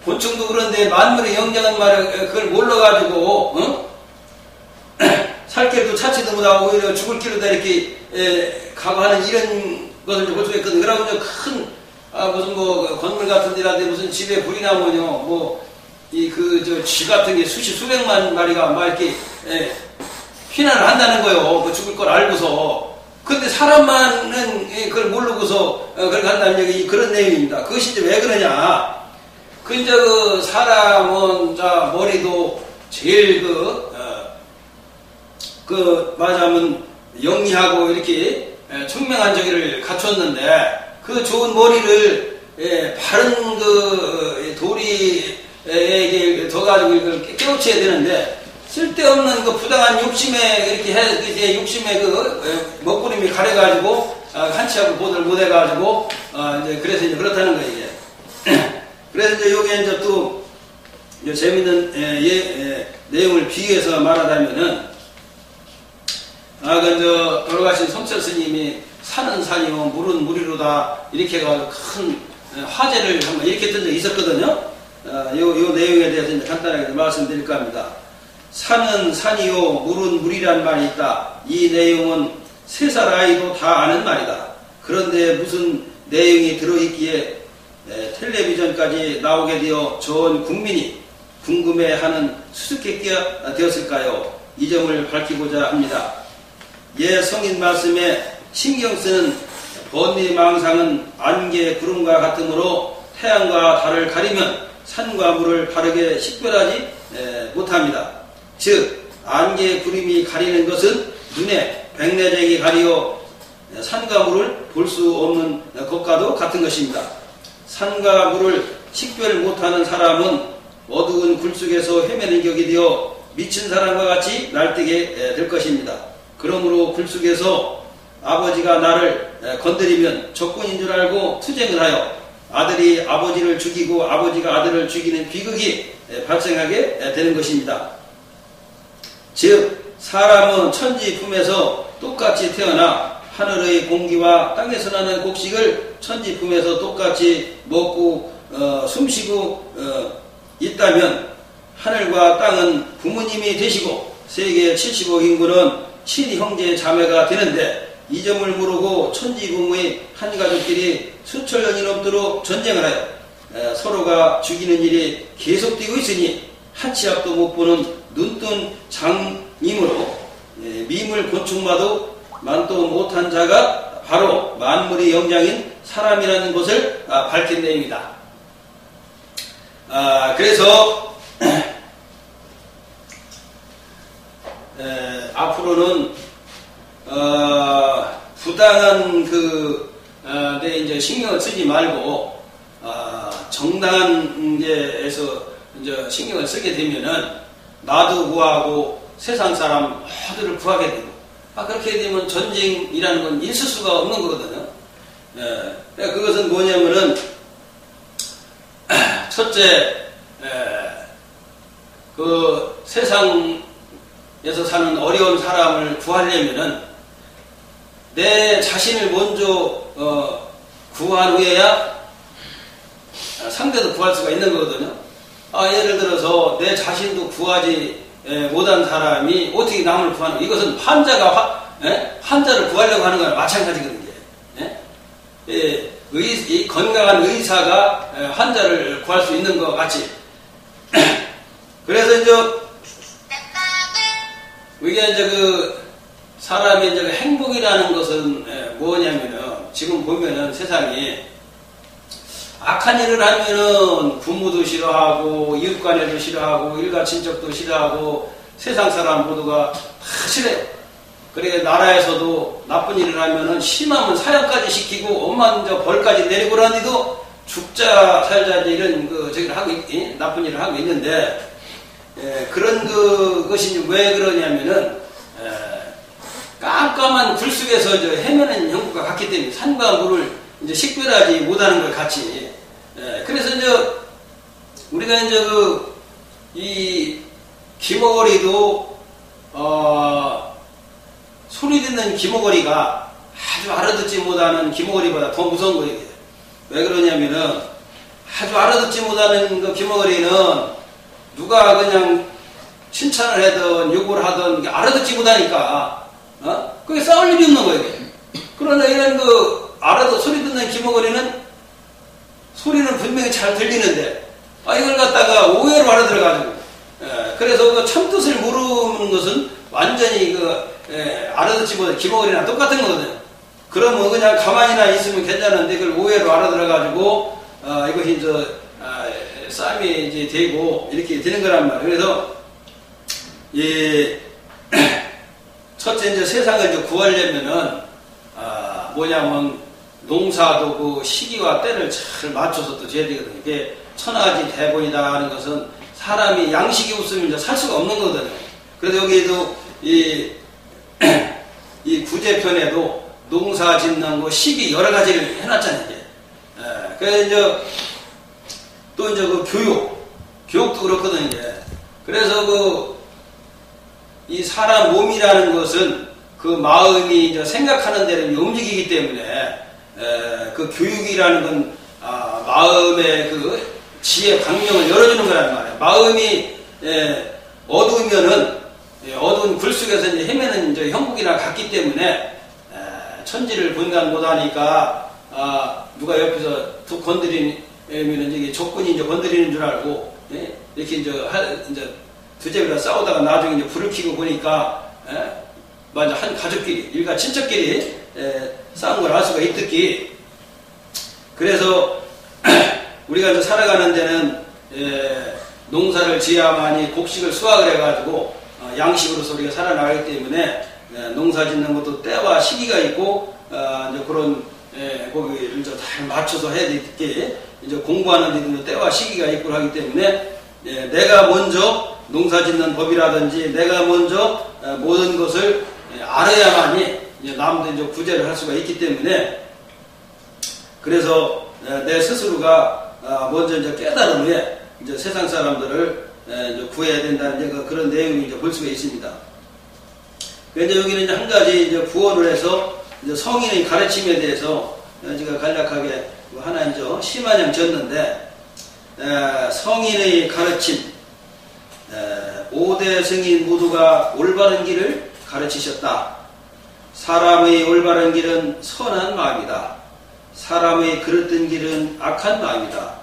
곤충도 그런데 만물의 영장은 말이야 그걸 몰라가지고 살 길도 찾지도 못하고 오히려 죽을 길로 다 이렇게 가고 하는 이런 것을 볼 수가 있거든요. 그러고 큰 무슨 뭐 건물 같은 데라든지 무슨 집에 불이 나면요 쥐 같은 게 수백만 마리가 막 이렇게 피난을 한다는 거예요. 그 죽을 걸 알고서. 근데 사람만은 그걸 모르고서 그렇게 한다는 얘기, 그런 내용입니다. 그것이 이제 왜 그러냐. 그 사람은 머리도 제일 말하자면 영리하고 이렇게 총명한 저기를 갖췄는데 그 좋은 머리를 바른 도리에게 더 가지고 이걸 깨우쳐야 되는데 쓸데없는 부당한 욕심에 이렇게 욕심에 먹구름이 가려가지고 한치 앞을 보들 못해가지고 그래서 이제 그렇다는 거예요. 이게. 그래서 이제 여기에 이제 또 재밌는 내용을 비유해서 말하자면은 돌아가신 성철 스님이 산은 산이요 물은 물이로다 이렇게 해가지고 큰 화제를 한번 일으켰던 적이 있었거든요. 요 내용에 대해서 이제 간단하게 말씀드릴까 합니다. 산은 산이요 물은 물이란 말이 있다. 이 내용은 3살 아이도 다 아는 말이다. 그런데 무슨 내용이 들어있기에 텔레비전까지 나오게 되어 전 국민이 궁금해하는 수수께끼가 되었을까요? 이 점을 밝히고자 합니다. 성인 말씀에 신경쓰는 번뇌망상은 안개 구름과 같으므로 태양과 달을 가리면 산과 물을 바르게 식별하지 못합니다. 즉 안개 구름이 가리는 것은 눈에 백내장이 가리어 산과 물을 볼 수 없는 것과도 같은 것입니다. 산과 물을 식별 못하는 사람은 어두운 굴 속에서 헤매는 격이 되어 미친 사람과 같이 날뛰게 될 것입니다. 그러므로 굴 속에서 아버지가 나를 건드리면 적군인 줄 알고 투쟁을 하여 아들이 아버지를 죽이고 아버지가 아들을 죽이는 비극이 발생하게 되는 것입니다. 즉 사람은 천지 품에서 똑같이 태어나 하늘의 공기와 땅에서 나는 곡식을 천지 품에서 똑같이 먹고 숨쉬고 있다면 하늘과 땅은 부모님이 되시고 세계 70억 인구는 친형제 자매가 되는데 이 점을 모르고 천지부모의 한 가족끼리 수천 년이 넘도록 전쟁을 하여 서로가 죽이는 일이 계속되고 있으니 한치 앞도 못 보는 눈뜬 장님으로 미물 곤충마도 만도 못한 자가 바로 만물의 영장인 사람이라는 것을 밝힌 내용이다. 그래서 앞으로는 부당한 데 이제 신경을 쓰지 말고 정당한 데에서 이제 신경을 쓰게 되면은 나도 구하고 세상 사람 모두를 구하게 되고 그렇게 되면 전쟁이라는 건 있을 수가 없는 거거든요. 그것은 뭐냐면은 첫째 그 세상에서 사는 어려운 사람을 구하려면은 내 자신을 먼저 구한 후에야 상대도 구할 수가 있는 거거든요. 예를 들어서 내 자신도 구하지 못한 사람이 어떻게 남을 구하는 거? 이것은 환자를 구하려고 하는 거랑 마찬가지거든요. 이 건강한 의사가 환자를 구할 수 있는 것 같이. 그래서 이제 사람의 이제 행복이라는 것은 뭐냐면은, 지금 보면은 세상에 악한 일을 하면은 부모도 싫어하고, 이웃간에도 싫어하고, 일가 친척도 싫어하고, 세상 사람 모두가 다 싫어요. 그래, 나라에서도 나쁜 일을 하면은 심하면 사형까지 시키고, 엄만 벌까지 내리고 나니도 죽자 살자 이런 저기를 하고 나쁜 일을 하고 있는데, 그런 것이 왜 그러냐면은, 깜깜한 굴 속에서 헤매는 형국과 같기 때문에 산과 물을 이제 식별하지 못하는 것 같이. 그래서 우리가 이 귀머거리도 소리 듣는 귀머거리가 아주 알아듣지 못하는 귀머거리보다 더 무서운 거예요. 왜 그러냐면은 아주 알아듣지 못하는 귀머거리는 누가 그냥 칭찬을 하든 욕을 하든 알아듣지 못하니까 그게 싸울 일이 없는 거예요. 그러나 이런 소리 듣는 귀머거리는 소리는 분명히 잘 들리는데 이걸 갖다가 오해로 알아들어가지고 그래서 참뜻을 모르는 것은 완전히 알아듣지 못해 귀머거리랑 똑같은 거거든요. 그러면 그냥 가만히나 있으면 괜찮은데 그걸 오해로 알아들어가지고 이것이 싸움이 이제 되고 이렇게 되는 거란 말이에요. 그래서 첫째 이제 세상을 구하려면은 뭐냐면 농사도 시기와 때를 잘 맞춰서 또 지어야 되거든요. 이게 천하지 대본이다 하는 것은 사람이 양식이 없으면 이제 살 수가 없는 거거든요. 그래서 여기에도 이 구제편에도 농사 짓는 시기 여러 가지를 해놨잖아요. 그래서 또 교육도 그렇거든요. 그래서 이 사람 몸이라는 것은 그 마음이 이제 생각하는 대로 움직이기 때문에 그 교육이라는 건 마음의 지혜 광명을 열어주는 거란 말이에요. 마음이 어두우면은 어두운 굴 속에서 이제 헤매는 이제 형국이나 같기 때문에 천지를 분간 못하니까 누가 옆에서 툭 건드리면은 이게 적군이 이제 건드리는 줄 알고 이렇게 이제 두제비랑 싸우다가 나중에 이제 불을 켜고 보니까 맞아 한 가족끼리 일가 친척끼리 싸운 걸 알 수가 있듯이. 그래서 우리가 이제 살아가는 데는 농사를 지어야만이 곡식을 수확을 해가지고 양식으로서 우리가 살아나가기 때문에 농사 짓는 것도 때와 시기가 있고 이제 그런 거기를 이제 잘 맞춰서 해야 되게 이제 공부하는 데도 때와 시기가 있고 하기 때문에 내가 먼저 농사 짓는 법이라든지 내가 먼저 모든 것을 알아야만이 이제 남도 이제 구제를 할 수가 있기 때문에 그래서 내 스스로가 먼저 이제 깨달은 후에 이제 세상 사람들을 이제 구해야 된다는 이제 그런 내용을 이제 볼 수가 있습니다. 그런데 여기는 이제 한 가지 이제 구원을 해서 이제 성인의 가르침에 대해서 제가 간략하게 하나 이제 시마냥 졌는데 성인의 가르침 5대 성인 모두가 올바른 길을 가르치셨다. 사람의 올바른 길은 선한 마음이다. 사람의 그릇된 길은 악한 마음이다.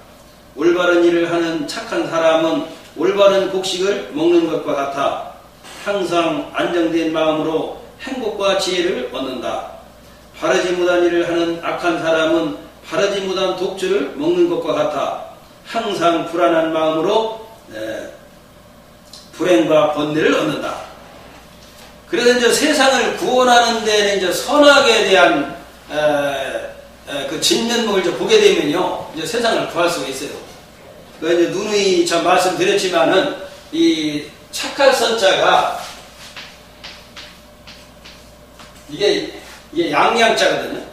올바른 일을 하는 착한 사람은 올바른 곡식을 먹는 것과 같아 항상 안정된 마음으로 행복과 지혜를 얻는다. 바르지 못한 일을 하는 악한 사람은 바르지 못한 독주를 먹는 것과 같아 항상 불안한 마음으로 불행과 번뇌를 얻는다. 그래서 이제 세상을 구원하는 데는 이제 선악에 대한 그 진면목을 이제 보게 되면요, 이제 세상을 구할 수가 있어요. 그 이제 누누이 참 말씀드렸지만은 이 착할 선자가 이게 양양자거든요.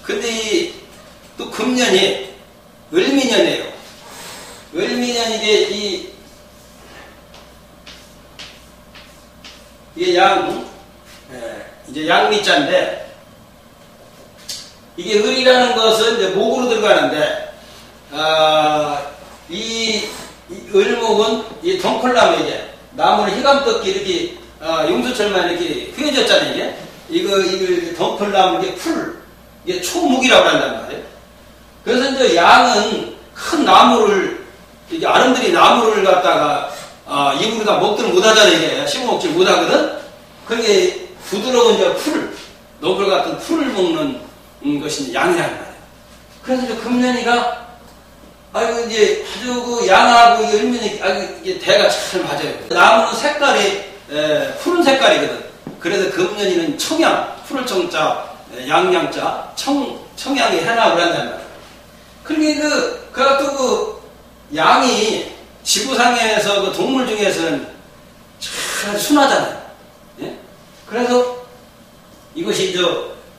근데 또 금년이 을미년이에요. 을미년 이게 이제 양미자인데, 이게 을이라는 것은 이제 목으로 들어가는데, 이 을목은 이 덩쿨나무 이게 나무를 희감떴게 이렇게 용수철만 이렇게 휘어졌잖아요. 이게 덩쿨나무 이게 풀 이게 초묵이라고 한단 말이에요. 그래서 이제 양은 큰 나무를 이게 아름드리 나무를 갖다가 입으로 다 먹지를 못하잖아요. 이게 씹어먹질 못하거든. 그게 부드러운 이제 풀 너굴 같은 풀을 먹는 것이 양이란 말이에요. 그래서 이제 금년이가 아이고 이제 아주 그 양하고 이 을면이 아주 이게 대가 잘 맞아요. 나무는 색깔이 푸른 색깔이거든. 그래서 금년이는 청양, 푸를 청자, 양양자, 청양이 해나고 한단 말이에요. 그러니까 그 양이 지구상에서 그 동물 중에서는 참 순하잖아요. 예? 그래서 이것이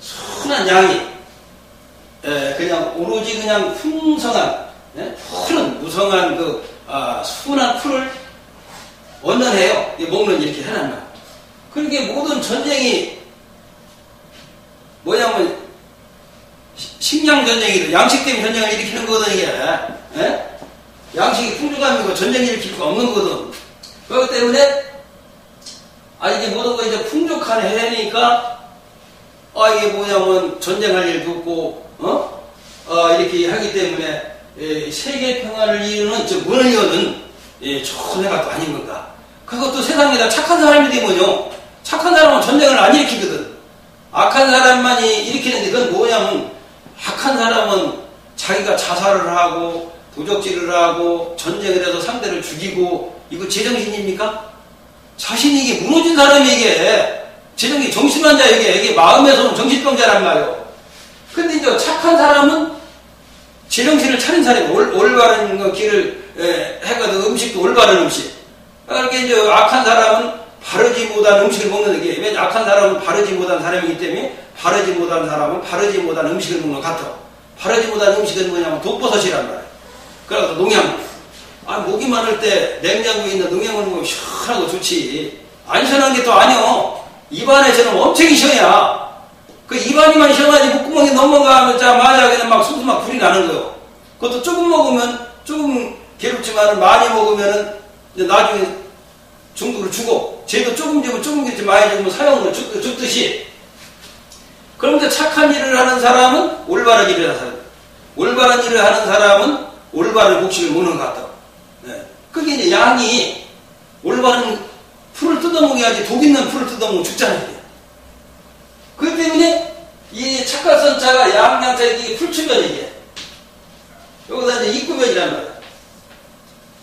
순한 양이 그냥 오로지 그냥 풍성한 푸른 무성한 순한 풀을 원년해요. 먹는 이렇게 해놨나. 그러니까 모든 전쟁이 뭐냐면 식량 전쟁이든 양식 때문에 전쟁을 일으키는 거거든 이게. 양식이 풍족함이고 전쟁을 일으킬 거 없는 거거든. 그렇기 때문에 이게 모든 거 이제 풍족한 해니까 이게 뭐냐면 전쟁할 일도 없고 이렇게 하기 때문에 세계 평화를 이루는 문을 여는 좋은 해가 또 아닌 건가. 그것도 세상에다 착한 사람이 되면요 착한 사람은 전쟁을 안 일으키거든. 악한 사람만이 일으키는데 그건 뭐냐면 악한 사람은 자기가 자살을 하고 도적질을 하고 전쟁을 해서 상대를 죽이고 이거 제정신입니까? 자신이 이게 무너진 사람이 이게 제정신 정신환자 이게 마음에서는 정신병자란 말이에요. 근데 이제 착한 사람은 제정신을 차린 사람이 올바른 길을 해가지고 음식도 올바른 음식. 그러니까 이제 악한 사람은 바르지 못한 음식을 먹는 게 왜 악한 사람은 바르지 못한 사람이기 때문에 바르지 못한 사람은 바르지 못한 음식을 먹는 것 같아. 바르지 못한 음식은 뭐냐면 독버섯이란 말이에요. 그래서 농약. 목이 마를 때 냉장고에 있는 농약을 먹으면 시원하고 좋지. 안 시원한 게 또 아니요. 입안에서는 엄청 시원해야. 그 입안이만 시원하지 목구멍이 넘어가면 자마자 그냥 막 소스 막 불이 나는 거요. 그것도 조금 먹으면 조금 괴롭지만 많이 먹으면은 이제 나중에 중독을 주고 쟤도 조금 주면 조금 겠지 많이 주면 사형으로 죽듯이. 그런데 착한 일을 하는 사람은 올바른 일을 하는 사람. 올바른 일을 하는 사람은 올바른 곡식을 먹는 것 같다. 그게 이제 양이 올바른 풀을 뜯어먹어야지 독 있는 풀을 뜯어먹으면 죽잖아요. 그렇기 때문에 이 착각선자가 양양자 이게 풀추면 이게 여기다 이제 입구면이란 말이야.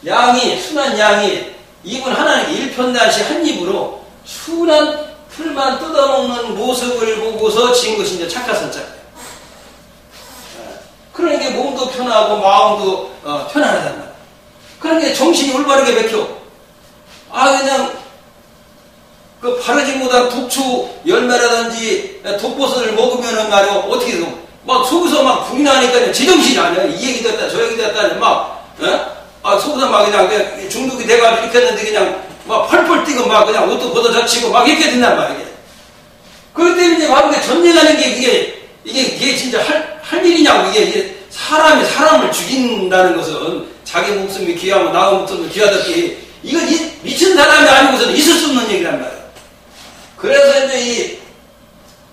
양이 순한 양이 입은 하나는 일편단시 한 입으로 순한 풀만 뜯어먹는 모습을 보고서 지은 것이 이제 착각선자예요. 그러니까 몸도 편하고 마음도 편안하단 말이야. 그러니까 정신이 올바르게 맥혀. 그냥 그 바르지 못한 독초 열매라든지 독버섯을 먹으면은 말이야 어떻게 돼? 막 속에서 막 불이 나니까 제정신이 아니야. 이 얘기 됐다 저 얘기 됐다 막 속에서 막 그냥 중독이 돼가지고 이렇게 했는데 그냥 막 펄펄 뛰고 막 그냥 옷도 벗어젖히고 막 이렇게 된단 말이야. 그렇기 때문에 바로 전쟁하는 게 이게 진짜 할 일이냐고. 이게 사람을 죽인다는 것은 자기 목숨이 귀하고 나의 목숨이 귀하다기 이건 미친 사람이 아니고서는 있을 수 없는 얘기란 말이야. 그래서 이제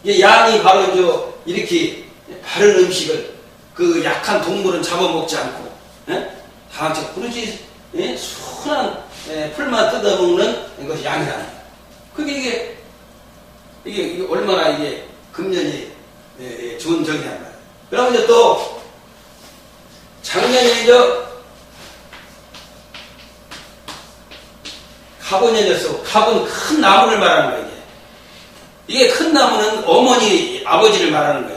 이 양이 바로 이제 이렇게 바른 음식을 그 약한 동물은 잡아먹지 않고 다 같이 그러지 순한 풀만 뜯어먹는 것이 양이라는 거야. 그게 이게 얼마나 이게 금년이 좋은 적이란 말이야. 그러면 이제 또 작년에 이제 갑오년이었어. 갑은 큰 나무를 말하는 거야. 이게 큰 나무는 어머니, 아버지를 말하는 거야.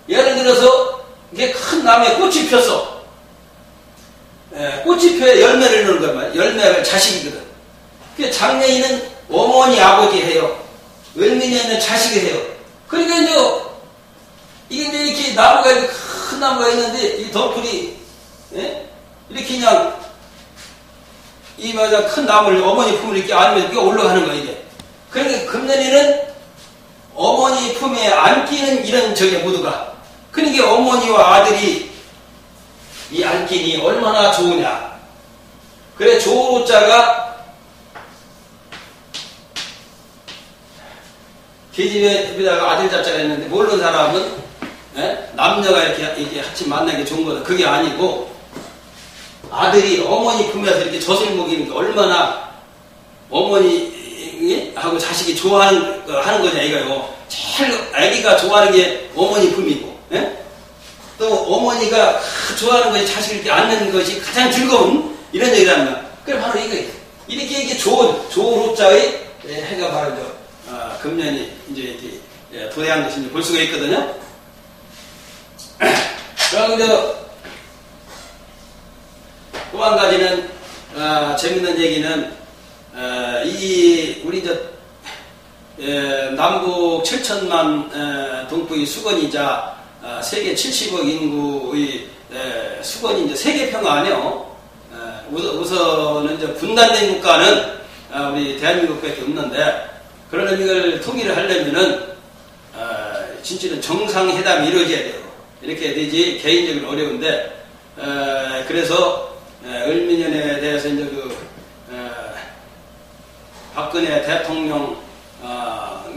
예를 들어서 이게 큰 나무에 꽃이 폈어. 꽃이 펴야 열매를 넣는 거야. 열매가 자식이거든. 그 장래에는 어머니, 아버지 해요. 을미년에는 자식이 해요. 그러니까 이게 이제 이렇게 나무가 이렇게 큰 나무가 있는데 이 덩쿨이 이렇게 그냥 이 큰 나무를 어머니 품을 이렇게 안으면 이렇게 올라가는 거야 이게. 그러니까 금년에는 어머니 품에 안기는 이런 적이 모두가. 그러니까 어머니와 아들이 이 안기니 얼마나 좋으냐. 그래 조로자가 계집에다가 아들 자자가 했는데 모르는 사람은 남녀가 이렇게 같이 만나는 게 좋은 거다. 그게 아니고 아들이 어머니 품에서 이렇게 젖을 먹이는 게 얼마나 어머니하고 자식이 좋아하는 하는 거냐 이거요. 제일 아기가 좋아하는 게 어머니 품이고 또 어머니가 좋아하는 것이 자식을 이렇게 안는 것이 가장 즐거운 이런 얘기란 말이야. 그래 바로 이거예요. 이게 좋은 조로자의 해가 바로 금년이 이제 도래한 것인지 볼 수가 있거든요. 그럼 또 한 가지는 재밌는 얘기는 우리 남북 7천만 동포의 수건이자 세계 70억 인구의 수건이 이제 세계 평화 아니요. 우선은 이제 분단된 국가는 우리 대한민국밖에 없는데 그러나 이걸 통일을 하려면은 진짜는 정상회담이 이루어져야 돼요. 이렇게 되지 개인적으로 어려운데 그래서 을미년에 대해서 이제 박근혜 대통령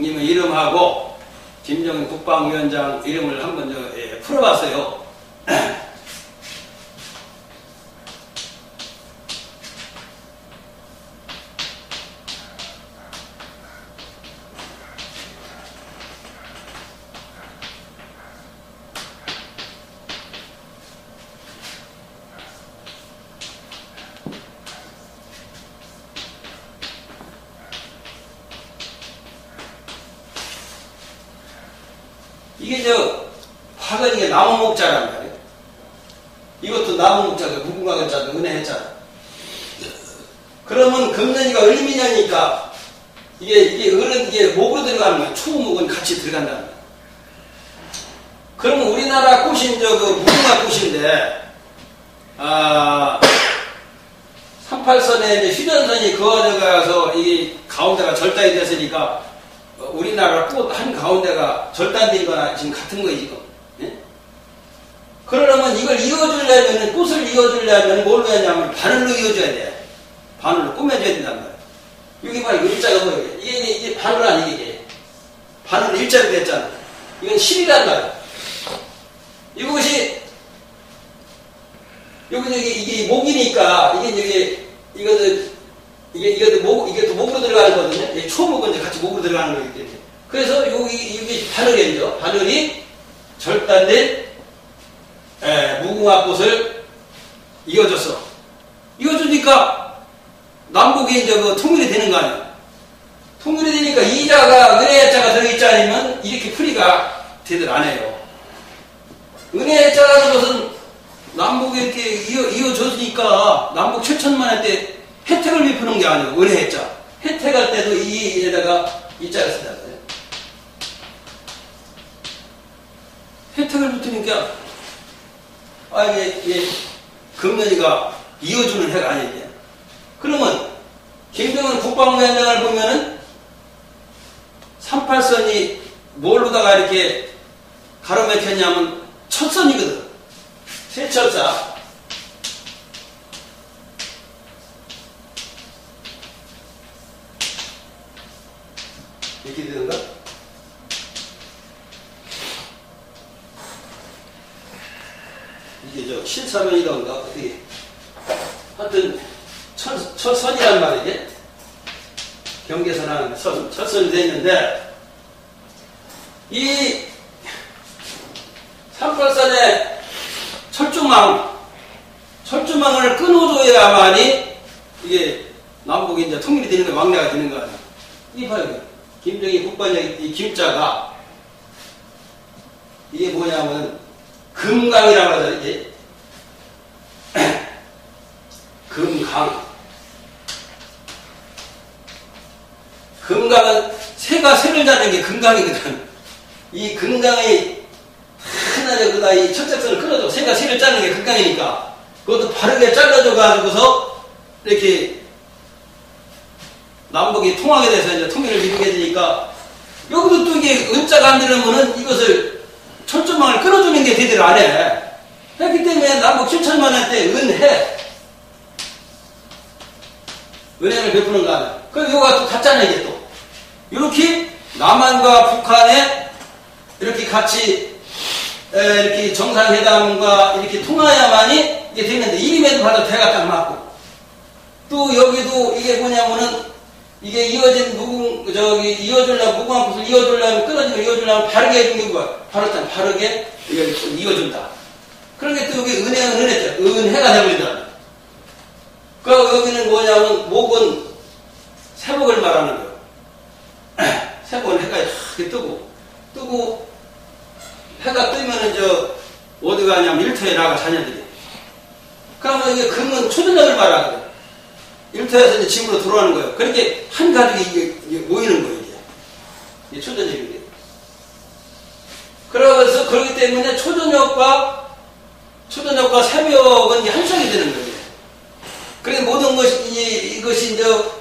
님의 이름하고 김정은 국방위원장 이름을 한번 풀어봤어요. 이게 화근이가 나무목자란 말이에요. 이것도 나무목자가 무궁화 글자도 은혜했잖아. 그러면 금년이가 을미년이니까 이게 을은 이게 목으로 들어가는 거야. 초목은 같이 들어간다는 거야. 그러면 우리나라 꽃인 무궁화 꽃인데 38선에 휴전선이 그어져가서 이 가운데가 절단이 됐으니까 우리나라 꽃 한 가운데가 절단된 거나 지금 같은 거예요, 지금. 예? 그러려면 이걸 이어주려면, 꽃을 이어주려면 뭘로 했냐면 바늘로 이어줘야 돼. 바늘로 꾸며줘야 된단 말이야. 여기 봐, 이거 일자가 보여요. 이게 바늘 아니게 이게. 바늘 일자로 됐잖아. 이건 실이란 말이야. 이것이, 이게 목이니까, 이게 또 목으로 들어가는 거거든요. 이 초목은 이제 같이 목으로 들어가는 거기 때문에. 그래서 이게 바늘이죠. 바늘이 절단된 무궁화 꽃을 이어줬어. 이어주니까 남북이 이제 통일이 되는 거 아니야. 통일이 되니까 이자가 은혜자가 들어있지 않으면 이렇게 풀이가 되들 안 해요. 은혜자라는 것은 남북이 이렇게 이어줬으니까 남북 7천만원 때 혜택을 베푸는 게 아니고 은혜자. 혜택할 때도 이에다가 이자를 쓴다는 거예요. 혜택을 붙으니까 이게 금년이가 이어주는 해가 아니에요. 그러면 김정은 국방위원장을 보면은 38선이 뭘로다가 이렇게 가로막혔냐면 첫선이거든. 세철사. 이렇게 되는가? 이게 실사면이던가 어떻게 하여튼 첫선이란 말이지. 경계선 하는 첫선이 되어 있는데 이 38선의 철조망을 끊어줘야만이 이게 남북이 이제 통일이 되는 거야. 왕래가 되는 거 아니야. 이 봐요. 김정일 국방장 이 김자가 이게 뭐냐면 금강이라고 하잖아. 이게 금강. 금강은 새가 새를 자는 게 금강이거든. 이 금강이 하나 이 철책선을 끊어줘. 새가 새를 짜는 게 금강이니까 그것도 바르게 잘라줘 가지고서 이렇게 남북이 통하게 돼서 이제 통일을 이루게 되니까 여기도 또 이게 은자가 안 되려면은 이것을 철조망을 끊어주는 게 대대로 안 해. 했기 때문에 남북 7천만 원 때 은해. 은행을 베푸는 거 아니야. 그럼 이거가 또 같잖아, 이게 또. 이렇게 남한과 북한에 이렇게 같이 이렇게 정상회담과 이렇게 통화야만이 이게 되는데, 이름에도 봐도 대가 딱 맞고, 또 여기도 이게 뭐냐면은 이게 이어진 이어주려면 무궁한 꽃을 이어주려면 끊어지고 이어주려면 바르게 해준 게 뭐야? 바르게 이걸 이어준다. 그런 게 또 여기 은혜는 은혜죠. 은혜가 되버리더라. 그 여기는 뭐냐면 목은 세복을 말하는 거예요. 세복은 해가 이렇게 뜨고 해가 뜨면은 어디 가냐면 일터에 나가 자녀들이. 그러면 이게 금은 초저녁을 말하거든. 일터에서 이제 집으로 들어오는 거예요. 그렇게 한 가족이 이게 모이는 거예요, 이게 초저녁인데. 그래서 그렇기 때문에 초저녁과 새벽은 한성이 되는 거예요. 그래서 모든 이것이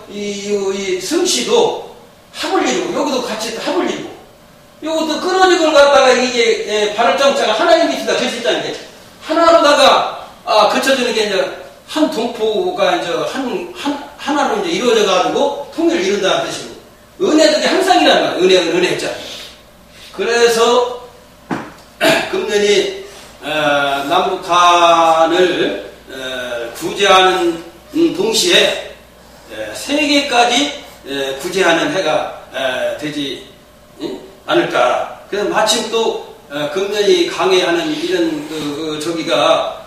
이 성씨도 합을 이루고, 여기도 같이 합을 이루고, 요것도 끊어진 걸 갖다가 이게 발을 정자가 하나의 밑에다 될 수 있다는 게, 하나로다가 거쳐주는 게 이제 한 동포가 이제 하나로 이제 이루어져 가지고 통일을 이룬다는 뜻이고, 은혜도 이게 항상이라는 거야. 은혜는 은혜자. 그래서 금년이 남북한을 구제하는 동시에 세계까지 구제하는 해가 되지 않을까. 그래서 마침 또 금년이 강해하는 이런 저기가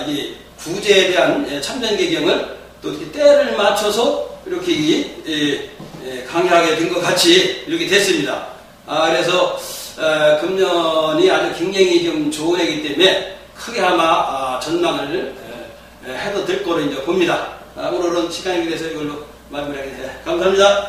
이게 구제에 대한 참전개경을 또 이렇게 때를 맞춰서 이렇게 강의하게 된 것 같이 이렇게 됐습니다. 그래서 금년이 아주 굉장히 좀 좋은 해이기 때문에 크게 아마 전망을 해도 될 거로 이제 봅니다. 오늘은 시간이 돼서 이걸로 마무리하게 됩니다. 감사합니다.